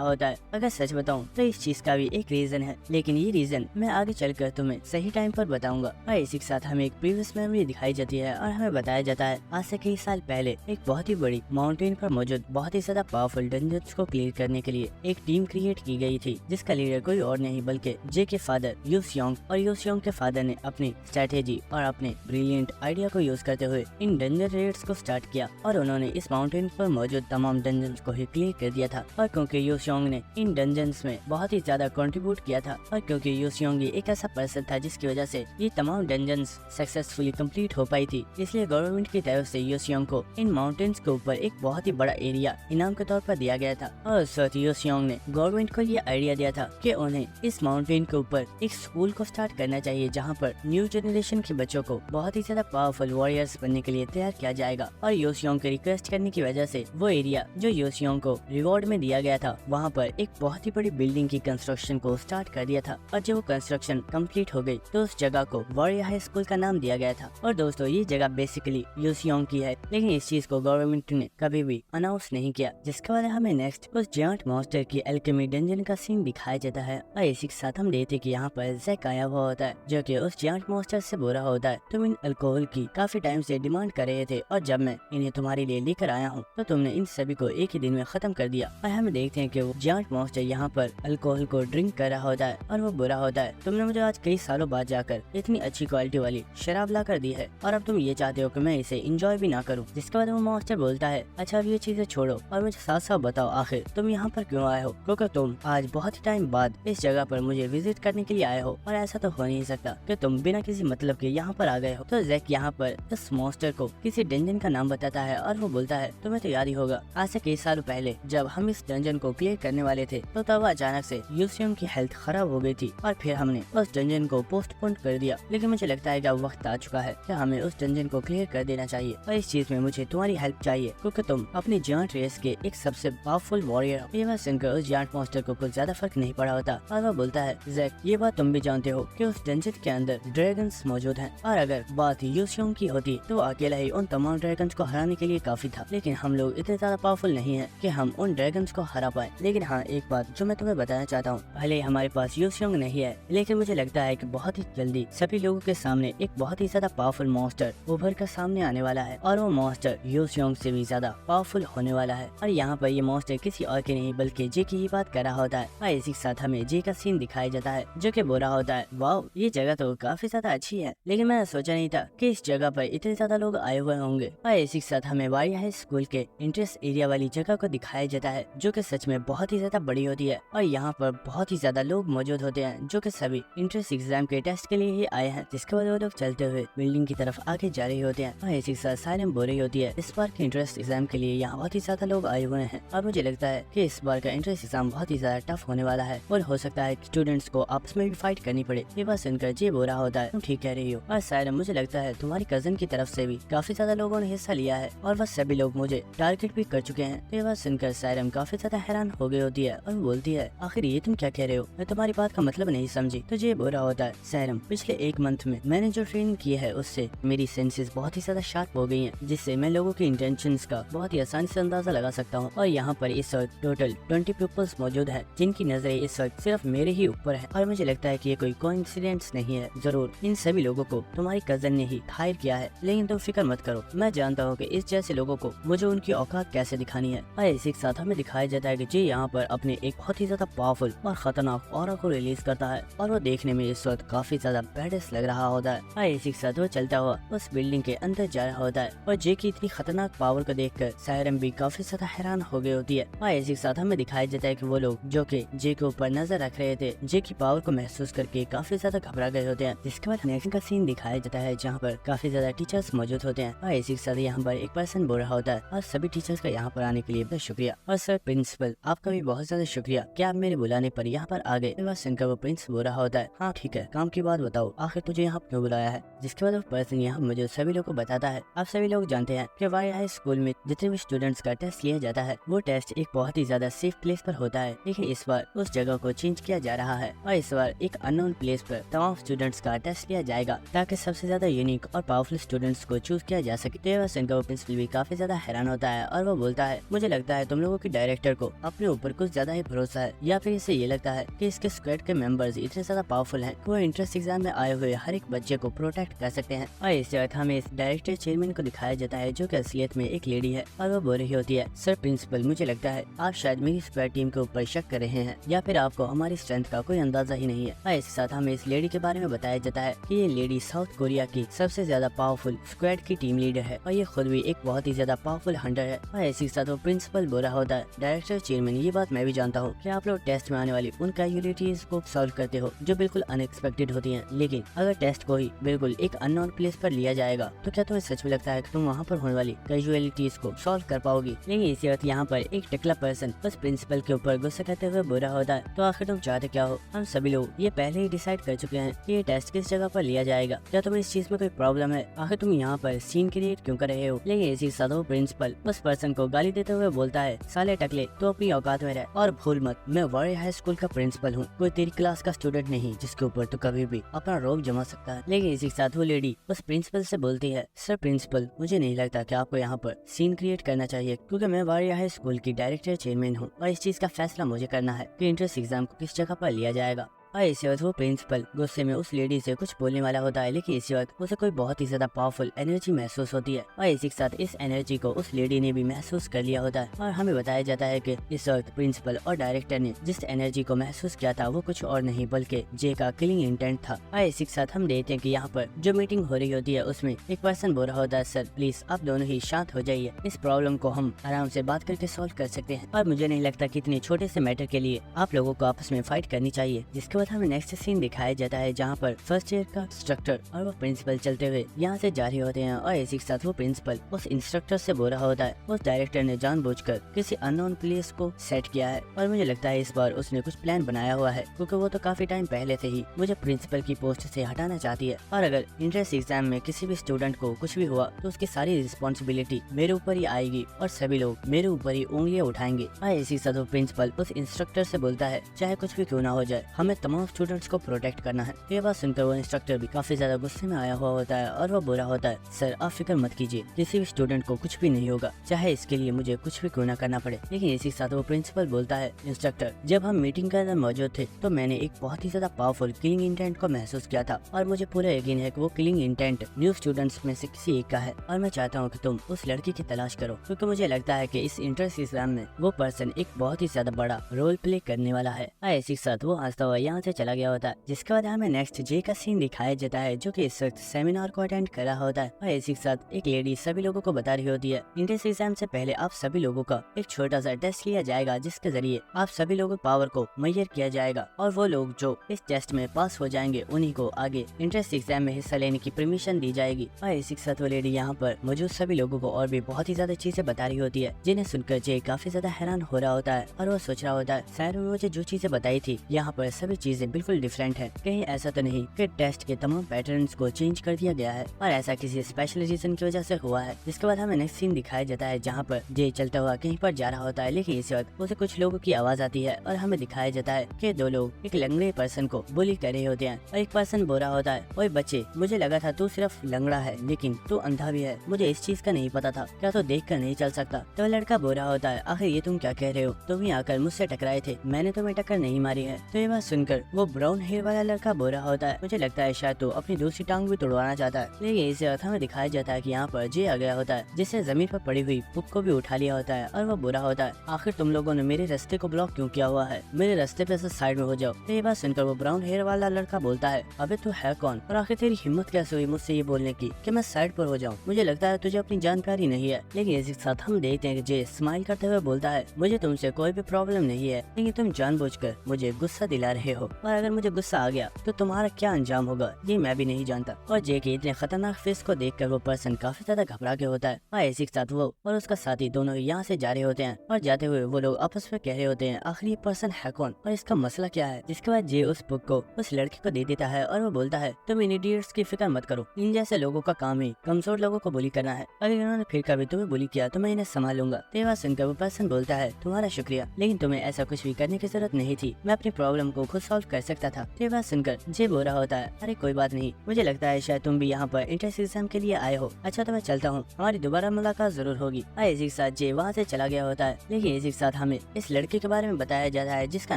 होता है अगर सच बताऊं तो इस चीज का भी एक रीजन है, लेकिन ये रीजन मैं आगे चलकर तुम्हें सही टाइम पर बताऊंगा। और इसी के साथ हमें एक प्रीवियस मेमोरी दिखाई जाती है और हमें बताया जाता है आज से कई साल पहले एक बहुत ही बड़ी माउंटेन पर मौजूद बहुत ही ज्यादा पावरफुल डंजन्स को क्लियर करने के लिए एक टीम क्रिएट की गई थी, जिसका लीडर कोई और नहीं बल्कि जे के फादर यूसियोंग और यूसियोंग के फादर ने अपनी स्ट्रेटेजी और अपने ब्रिलियंट आइडिया को यूज करते हुए इन डंजन रेड्स को स्टार्ट किया और उन्होंने इस माउंटेन पर मौजूद तमाम डंजन्स को ही क्लियर कर दिया था। और क्योंकि यूसियोंग ने इन डंजन्स में बहुत ही ज्यादा कंट्रीब्यूट किया था और क्योंकि यूसियोंग एक ऐसा पर्सन था जिसकी वजह से ये तमाम डंजन्स सक्सेसफुली कंप्लीट हो पाई थी, इसलिए गवर्नमेंट की तरफ से यूसियोंग को इन माउंटेन्स के ऊपर एक बहुत ही बड़ा एरिया इनाम के तौर पर दिया गया था। और उस वक्त यूसियोंग ने गवर्नमेंट को ये आइडिया दिया था कि उन्हें इस माउंटेन के ऊपर एक स्कूल को स्टार्ट करना चाहिए जहाँ पर न्यू जनरेशन के बच्चों को बहुत ही ज्यादा पावरफुल वॉरियर्स बनने के लिए तैयार किया जाएगा। और यूसियोंग के रिक्वेस्ट करने की वजह से वो एरिया जो यूसियोंग को रिवॉर्ड में दिया गया था वहाँ पर एक बहुत ही बड़ी बिल्डिंग की कंस्ट्रक्शन को स्टार्ट कर दिया था। और जब वो कंस्ट्रक्शन कंप्लीट हो गई तो उस जगह को वॉरियर हाई स्कूल का नाम दिया गया था। और दोस्तों ये जगह बेसिकली यूसियोंग की है, लेकिन इस चीज को गवर्नमेंट ने कभी भी अनाउंस नहीं किया। जिसके बाद हमें नेक्स्ट उस जायंट मॉन्स्टर की एल्केमी डंजन का सीन दिखाया जाता है और इसी के साथ हम देखते कि यहाँ पर जैक आया हुआ होता है जो कि उस जायंट मॉन्स्टर से बुरा होता है। तुम इन अल्कोहल की काफी टाइम से डिमांड कर रहे थे और जब मैं इन्हें तुम्हारे लिए लेकर आया हूँ तो तुमने इन सभी को एक ही दिन में खत्म कर दिया। और हम देखते हैं कि वो जायंट मॉन्स्टर यहाँ पर अल्कोहल को ड्रिंक कर रहा होता है और वो बुरा होता है तुमने मुझे आज कई सालों बाद जाकर इतनी अच्छी क्वालिटी वाली शराब ला कर दी है और अब तुम ये चाहते हो कि मैं इसे इंजॉय भी ना करूँ। जिसके बाद वो मॉन्स्टर बोलता है अच्छा अब ये चीजें छोड़ो और मुझे साथ साथ बताओ आखिर तुम यहाँ पर क्यों आए हो, क्योंकि तुम आज बहुत ही टाइम बाद इस जगह पर मुझे विजिट करने के लिए आए हो और ऐसा तो हो नहीं सकता कि तुम बिना किसी मतलब के यहाँ पर आ गए हो। तो जैक यहाँ पर इस मॉन्स्टर को किसी डंजन का नाम बताता है और वो बोलता है तुम्हें तो याद ही होगा आज से कई सालों पहले जब हम इस डंजन को क्लियर करने वाले थे तो तब अचानक से यूसियोंग की हेल्थ खराब हो गई थी और फिर हमने उस डंजन को पोस्टपोन कर दिया। लेकिन मुझे लगता है कि अब वक्त आ चुका है कि हमें उस डंजन को क्लियर कर देना चाहिए और इस चीज में मुझे तुम्हारी हेल्प चाहिए क्योंकि तुम अपनी जायंट रेस के एक सबसे पावरफुल वॉरियर हो। ये बात सुनकर उस जायंट मॉन्स्टर को कुछ ज्यादा फर्क नहीं पड़ा होता और वह बोलता है जैक ये बात तुम भी जानते हो कि उस डंजन के अंदर ड्रैगन्स मौजूद हैं और अगर बात यूसियोंग की होती तो अकेला ही उन तमाम ड्रैगन्स को हराने के लिए काफी था, लेकिन हम लोग इतने ज्यादा पावरफुल नहीं है कि हम उन ड्रैगन्स को हरा पाए। लेकिन हाँ एक बात जो मैं तुम्हें बताना चाहता हूँ, भले ही हमारे पास यूसियोंग नहीं है लेकिन मुझे लगता है कि बहुत ही जल्दी सभी लोगों के सामने एक बहुत ही ज्यादा पावरफुल मॉन्स्टर उभर कर सामने आने वाला है और वो मॉन्स्टर यूसियोंग से भी ज्यादा पावरफुल होने वाला है। और यहाँ पर ये मॉन्स्टर किसी और के नहीं बल्कि जे की ही बात कर रहा होता है और इसी के साथ हमें जे का सीन दिखाया जाता है जो कि बुरा होता है वाह ये जगह तो काफी ज्यादा अच्छी है, लेकिन मैंने सोचा नहीं था कि इस जगह पर इतने ज्यादा लोग आए हुए होंगे। और इसी के साथ हमें वाई हाई स्कूल के इंटरेस्ट एरिया वाली जगह को दिखाया जाता है जो कि सच में बहुत ही ज्यादा बड़ी होती है और यहाँ पर बहुत ही ज्यादा लोग मौजूद होते हैं जो कि सभी इंट्रेंस एग्जाम के टेस्ट के लिए ही आए हैं। जिसके बाद वो लोग चलते हुए बिल्डिंग की तरफ आगे जा रहे होते हैं और इसी के साथ सायरन बोल रही होती है इस बार के इंट्रेंस एग्जाम के लिए यहाँ बहुत ही ज्यादा लोग आए हुए हैं और मुझे लगता है कि इस बार का इंट्रेंस एग्जाम बहुत ही ज्यादा टफ होने वाला है और हो सकता है स्टूडेंट्स को आपस में भी फाइट करनी पड़े। ये बात सुनकर जे बोल रहा होता है तुम ठीक कह रही हो और सायरन मुझे लगता है तुम्हारी कजन की तरफ से भी काफी ज्यादा लोगों ने हिस्सा लिया है और वह सभी लोग मुझे टारगेट भी कर चुके हैं। तो ये बात सुनकर सायरन काफी ज्यादा हैरान हो गई होती है और बोलती है आखिर ये तुम क्या कह रहे हो, मैं तुम्हारी बात का मतलब नहीं समझी। तो ये बोल रहा होता है सायरन पिछले एक मंथ में मैंने जो ट्रेनिंग की है उससे मेरी सेंसेस बहुत ही ज्यादा शार्प हो गई हैं जिससे मैं लोगों के इंटेंशंस का बहुत ही आसानी से अंदाजा लगा सकता हूँ। और यहाँ पर इस वक्त टोटल 20 पीपल्स मौजूद है जिनकी नजरें इस वक्त सिर्फ मेरे ही ऊपर है और मुझे लगता है कि ये कोई कोइंसिडेंस नहीं है, जरूर इन सभी लोगों को तुम्हारी कजन ने ही हायर किया है। लेकिन तुम फिक्र मत करो, मैं जानता हूँ कि इस जैसे लोगों को मुझे उनकी औकात कैसे दिखानी है। और इसी के साथ हमें दिखाया जाता है कि जी यहाँ पर अपने एक बहुत ही ज्यादा पावरफुल और खतरनाक ऑरा को रिलीज करता है और वो देखने में इस वक्त काफी ज्यादा बैडेस्ट लग रहा होता है। और इसी के साथ वो चलता हुआ उस बिल्डिंग के अंदर जा रहा होता है और जे की इतनी खतरनाक पावर को देखकर सायरन भी काफी ज्यादा हैरान हो गई होती है। और इसी के साथ हमें दिखाया जाता है कि वो लोग जो कि जे के ऊपर नजर रख रहे थे जे की पावर को महसूस करके काफी ज्यादा घबरा गए होते हैं। जिसके बाद नेक्स्ट का सीन दिखाया जाता है जहाँ पर काफी ज्यादा टीचर्स मौजूद होते हैं और इसी के साथ यहाँ पर एक पर्सन बोल रहा होता है और सभी टीचर्स का यहाँ पर आने के लिए बहुत शुक्रिया और सर प्रिंसिपल आपका भी बहुत ज्यादा शुक्रिया, क्या आप मेरे बुलाने पर यहाँ पर आ गए। बात सुनकर वो प्रिंस बोल रहा होता है हाँ ठीक है, काम की बात बताओ, आखिर तुझे यहाँ क्यों बुलाया है। जिसके बाद वो पर्सन यहाँ मुझे सभी लोग को बताता है आप सभी लोग जानते हैं कि वाई हाई स्कूल में जितने भी स्टूडेंट्स का टेस्ट लिया जाता है वो टेस्ट एक बहुत ही ज्यादा सेफ प्लेस पर होता है, लेकिन इस बार उस जगह को चेंज किया जा रहा है और इस बार एक अननोन प्लेस पर तमाम स्टूडेंट्स का टेस्ट लिया जाएगा ताकि सबसे ज्यादा यूनिक और पावरफुल स्टूडेंट्स को चूज किया जा सके। तो वो प्रिंसिपल भी काफी ज्यादा हैरान होता है और वो बोलता है मुझे लगता है तुम लोगों की डायरेक्टर को अपने ऊपर कुछ ज्यादा ही भरोसा है, या फिर इसे ये लगता है कि इसके स्क्वाड के मेंबर्स इतने ज्यादा पावरफुल हैं कि वो इंट्रेंस एग्जाम में आए हुए हर एक बच्चे को प्रोटेक्ट कर सकते हैं। और इस जगह हमें इस डायरेक्टर चेयरमैन को दिखाया जाता है जो कि असलियत में एक लेडी है और वो बोल रही होती है सर प्रिंसिपल मुझे लगता है आप शायद मेरी स्क्वाड टीम के ऊपर शक कर रहे हैं या फिर आपको हमारी स्ट्रेंथ का कोई अंदाजा ही नहीं है। और इसके साथ हमें इस लेडी के बारे में बताया जाता है कि ये लेडी साउथ कोरिया की सबसे ज्यादा पावरफुल स्क्वाड की टीम लीडर है और ये खुद भी एक बहुत ही ज्यादा पावरफुल हंटर है। और इसी के साथ वो प्रिंसिपल बोल रहा होता है डायरेक्टर चेयरमैन ये बात मैं भी जानता हूँ कि आप लोग टेस्ट में आने वाली उन कैजुअलिटीज को सॉल्व करते हो जो बिल्कुल अनएक्सपेक्टेड होती हैं, लेकिन अगर टेस्ट को ही बिल्कुल एक अननोन प्लेस पर लिया जाएगा तो क्या तुम्हें सच में लगता है कि तुम वहाँ पर होने वाली कैजुअलिटीज को सॉल्व कर पाओगी। लेकिन इसी वक्त यहाँ पर एक टकला पर्सन बस प्रिंसिपल के ऊपर गुस्सा करते हुए बोल रहा होता है तो आखिर तुम चाहते क्या हो, हम सभी लोग ये पहले ही डिसाइड कर चुके हैं कि ये टेस्ट किस जगह पर लिया जाएगा, क्या तुम्हें इस चीज में कोई प्रॉब्लम है, आखिर तुम यहाँ पर सीन क्रिएट क्यों कर रहे हो। लेकिन इसी साधु प्रिंसिपल उस पर्सन को गाली देते हुए बोलता है साले टकले तो अपनी औकात में रह और भूल मत मैं वारी हाई स्कूल का प्रिंसिपल हूँ, कोई तेरी क्लास का स्टूडेंट नहीं जिसके ऊपर तो कभी भी अपना रोब जमा सकता है। लेकिन इसी साथ वो लेडी उस प्रिंसिपल से बोलती है सर प्रिंसिपल मुझे नहीं लगता कि आपको यहाँ पर सीन क्रिएट करना चाहिए क्योंकि मैं वारी हाई स्कूल की डायरेक्टर चेयरमैन हूँ और इस चीज का फैसला मुझे करना है कि एंट्रेंस एग्जाम को किस जगह पर लिया जाएगा। और इसी वक्त वो प्रिंसिपल गुस्से में उस लेडी से कुछ बोलने वाला होता है, लेकिन इसी वक्त उसे कोई बहुत ही ज्यादा पावरफुल एनर्जी महसूस होती है और इसी के साथ इस एनर्जी को उस लेडी ने भी महसूस कर लिया होता है। और हमें बताया जाता है कि इस वक्त प्रिंसिपल और डायरेक्टर ने जिस एनर्जी को महसूस किया था वो कुछ और नहीं बल्कि जे का किलिंग इंटेंट था। और इसी के साथ हम देखते हैं कि यहाँ पर जो मीटिंग हो रही होती है उसमें एक पर्सन बोल रहा होता है सर प्लीज आप दोनों ही शांत हो जाइए, इस प्रॉब्लम को हम आराम से बात करके सॉल्व कर सकते हैं और मुझे नहीं लगता कि इतने छोटे से मैटर के लिए आप लोगों को आपस में फाइट करनी चाहिए। जिसके बाद हमें नेक्स्ट सीन दिखाया जाता है जहाँ पर फर्स्ट ईयर का इंस्ट्रक्टर और वो प्रिंसिपल चलते हुए यहाँ से जा रहे होते हैं और इसी के साथ वो प्रिंसिपल उस इंस्ट्रक्टर से बोल रहा होता है उस डायरेक्टर ने जानबूझकर किसी अननोन प्लेस को सेट किया है और मुझे लगता है इस बार उसने कुछ प्लान बनाया हुआ है क्योंकि वो तो काफी टाइम पहले से ही मुझे प्रिंसिपल की पोस्ट से हटाना चाहती है और अगर एंट्रेंस एग्जाम में किसी भी स्टूडेंट को कुछ भी हुआ तो उसकी सारी रिस्पॉन्सिबिलिटी मेरे ऊपर ही आएगी और सभी लोग मेरे ऊपर ही उंगलियां उठाएंगे। और इसी के साथ वो प्रिंसिपल उस इंस्ट्रक्टर से बोलता है चाहे कुछ भी क्यों ना हो जाए हमें तमाम स्टूडेंट्स को प्रोटेक्ट करना है। ये बात सुनकर वो इंस्ट्रक्टर भी काफी ज्यादा गुस्से में आया हुआ होता है और वो बुरा होता है सर आप फिक्र मत कीजिए, किसी भी स्टूडेंट को कुछ भी नहीं होगा चाहे इसके लिए मुझे कुछ भी क्यों ना करना पड़े। लेकिन इसी साथ वो प्रिंसिपल बोलता है इंस्ट्रक्टर जब हम मीटिंग के अंदर मौजूद थे तो मैंने एक बहुत ही ज्यादा पावरफुल किलिंग इंटेंट को महसूस किया था और मुझे पूरा यकीन है कि वो किलिंग इंटेंट न्यू स्टूडेंट्स में से किसी एक का है और मैं चाहता हूँ कि तुम उस लड़की की तलाश करो क्योंकि मुझे लगता है कि इस एंट्रेंस एग्जाम में वो पर्सन एक बहुत ही ज्यादा बड़ा रोल प्ले करने वाला है। इसी के साथ वो हंसता हुआ यहाँ से चला गया होता है। जिसके बाद हमें नेक्स्ट जे का सीन दिखाया जाता है जो कि इस वक्त सेमिनार को अटेंड कर रहा होता है और इसी के साथ एक लेडी सभी लोगों को बता रही होती है एंट्रेंस एग्जाम से पहले आप सभी लोगों का एक छोटा सा टेस्ट लिया जाएगा जिसके जरिए आप सभी लोगों की पावर को मेजर किया जाएगा और वो लोग जो इस टेस्ट में पास हो जाएंगे उन्हीं को आगे एंट्रेंस एग्जाम में हिस्सा लेने की परमिशन दी जाएगी। और इसी के साथ वो लेडी यहाँ पर मौजूद सभी लोगों को और भी बहुत ही ज्यादा चीजें बता रही होती है जिन्हें सुनकर जे काफी ज्यादा हैरान हो रहा होता है और वो सोच रहा होता है शायद मुझे जो चीजें बताई थी यहाँ पर सभी चीजें बिल्कुल डिफरेंट है, कहीं ऐसा तो नहीं कि टेस्ट के तमाम पैटर्न्स को चेंज कर दिया गया है और ऐसा किसी स्पेशल रीजन की वजह से हुआ है। जिसके बाद हमें नेक्स्ट सीन दिखाया जाता है जहाँ पर जे चलता हुआ कहीं पर जा रहा होता है, लेकिन इस वक्त उसे कुछ लोगों की आवाज आती है और हमें दिखाया जाता है कि दो लोग एक लंगड़े पर्सन को बुली कर रहे होते हैं और एक पर्सन बोल रहा होता है ओए बच्चे मुझे लगा था तू सिर्फ लंगड़ा है लेकिन तू अंधा भी है, मुझे इस चीज का नहीं पता था, क्या तो देख कर नहीं चल सकता। तो लड़का बोल रहा होता है आखिर ये तुम क्या कह रहे हो, तुम ही आकर मुझसे टकराए थे, मैंने तुम्हें टक्कर नहीं मारी है। तो ये बात सुनकर वो ब्राउन हेयर वाला लड़का बोल रहा होता है मुझे लगता है शायद तो अपनी दूसरी टांग भी तोड़वाना चाहता है। लेकिन इसे अर्थ हमें दिखाया जाता है कि यहाँ पर जे आ गया होता है जिससे जमीन पर पड़ी हुई बुक को भी उठा लिया होता है और वो बुरा होता है आखिर तुम लोगों ने मेरे रास्ते को ब्लॉक क्यों किया हुआ है, मेरे रास्ते पे से साइड में हो जाओ। तो ये बात सुनकर वो ब्राउन हेयर वाला लड़का बोलता है अबे तू है कौन और आखिर तेरी हिम्मत कैसे हुई मुझसे ये बोलने की कि मैं साइड पर हो जाऊँ, मुझे लगता है तुझे अपनी जानकारी नहीं है। लेकिन इसी के साथ हम देखते हैं कि जे स्माइल करते हुए बोलता है मुझे तुमसे कोई भी प्रॉब्लम नहीं है लेकिन तुम जानबूझकर मुझे गुस्सा दिला रहे हो। और अगर मुझे गुस्सा आ गया तो तुम्हारा क्या अंजाम होगा ये मैं भी नहीं जानता। और जे के इतने खतरनाक फेस को देखकर वो पर्सन काफी ज्यादा घबरा के होता है और इसी के साथ वो और उसका साथी दोनों यहाँ से जा रहे होते हैं और जाते हुए वो लोग आपस में कह रहे होते हैं आखिर ये पर्सन है कौन और इसका मसला क्या है। जिसके बाद जे उस बुक को उस लड़की को दे देता है और वो बोलता है तुम इन इडियट्स की फिक्र मत करो, इन जैसे लोगों का काम ही कमजोर लोगों को बुली करना है, अगर इन्होंने फिर कभी तुम्हें बुली किया तो मैं इन्हें संभाल लूंगा। तो ये बात सुनकर वो पर्सन बोलता है तुम्हारा शुक्रिया, लेकिन तुम्हें ऐसा कुछ भी करने की जरूरत नहीं थी, मैं अपनी प्रॉब्लम को खुद सॉल्व कर सकता था। तो ये बात सुनकर जे बोल रहा होता है अरे कोई बात नहीं, मुझे लगता है शायद तुम भी यहाँ पर इंट्रेंस एग्जाम के लिए आए हो, अच्छा तो मैं चलता हूँ, हमारी दोबारा मुलाकात जरूर होगी। और इसी के साथ जे वहाँ से चला गया होता है। लेकिन इसी के साथ हमें इस लड़के के बारे में बताया जाता है जिसका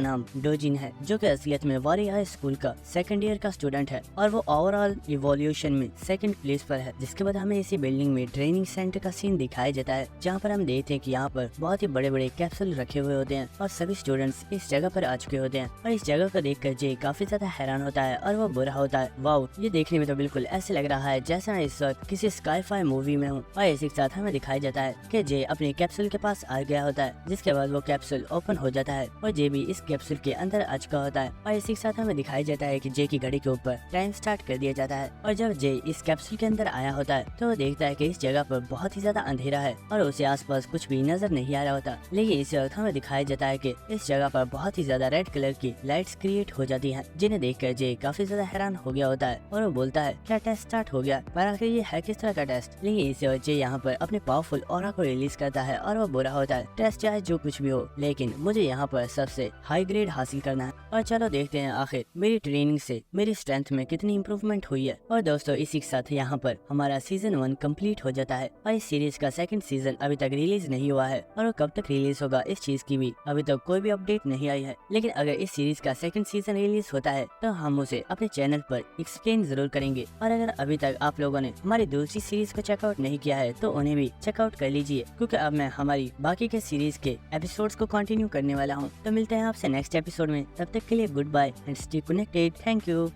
नाम डोजिन है, जो कि असलियत में वारी हाई स्कूल का सेकंड ईयर का स्टूडेंट है और वो ओवरऑल इवोल्यूशन में सेकंड प्लेस पर है। जिसके बाद हमें इसी बिल्डिंग में ट्रेनिंग सेंटर का सीन दिखाया जाता है, जहाँ पर हम देखते हैं कि यहाँ पर बहुत ही बड़े बड़े कैप्सूल रखे हुए होते हैं और सभी स्टूडेंट्स इस जगह पर आ चुके होते हैं। और इस जगह को देखकर जे काफी ज्यादा हैरान होता है और वो बुरा होता है, वाओ ये देखने में तो बिल्कुल ऐसे लग रहा है जैसे मैं इस वक्त किसी स्काई-फाई मूवी में हूँ। और इसी के साथ हमें दिखाया जाता है कि जे अपने कैप्सूल के पास आ गया होता है, जिसके बाद वो कैप्सूल ओपन हो जाता है और जे भी इस कैप्सूल के अंदर आ चुका होता है। और इसी के साथ हमें दिखाया जाता है कि जे की घड़ी के ऊपर टाइम स्टार्ट कर दिया जाता है। और जब जे इस कैप्सूल के अंदर आया होता है तो वो देखता है कि इस जगह पर बहुत ही ज्यादा अंधेरा है और उसे आसपास कुछ भी नजर नहीं आ रहा होता। लेकिन इस वक्त हमें दिखाया जाता है कि इस जगह पर बहुत ही ज्यादा रेड कलर की लाइट्स क्रिएट हो जाती हैं, जिन्हें देखकर जे काफी ज्यादा हैरान हो गया होता है और वो बोलता है क्या टेस्ट स्टार्ट हो गया, पर आखिर ये है किस तरह का टेस्ट। लेकिन इस वक्त जे यहाँ पर अपने पावरफुल ऑरा को रिलीज करता है और वो बुरा होता है, टेस्ट चाहे जो कुछ भी हो लेकिन मुझे यहाँ पर सबसे हाई ग्रेड हासिल करना है। और चलो देखते हैं आखिर मेरी ट्रेनिंग से मेरी स्ट्रेंथ में कितनी इम्प्रूवमेंट हुई है। और दोस्तों इसी के साथ यहाँ पर हमारा सीजन 1 कंप्लीट हो जाता है और इस सीरीज का सेकंड सीजन अभी तक रिलीज नहीं हुआ है और वो कब तक रिलीज होगा इस चीज की भी अभी तक कोई भी अपडेट नहीं आई है। लेकिन अगर इस सीरीज का सेकंड सीजन रिलीज होता है तो हम उसे अपने चैनल पर एक्सप्लेन जरूर करेंगे। और अगर अभी तक आप लोगों ने हमारी दूसरी सीरीज को चेकआउट नहीं किया है तो उन्हें भी चेकआउट कर लीजिए, क्योंकि अब मैं हमारी बाकी के सीरीज के एपिसोड्स को कंटिन्यू करने वाला हूँ। तो मिलते हैं आपसे नेक्स्ट एपिसोड में, तब तक के लिए goodbye and stay connected. Thank you.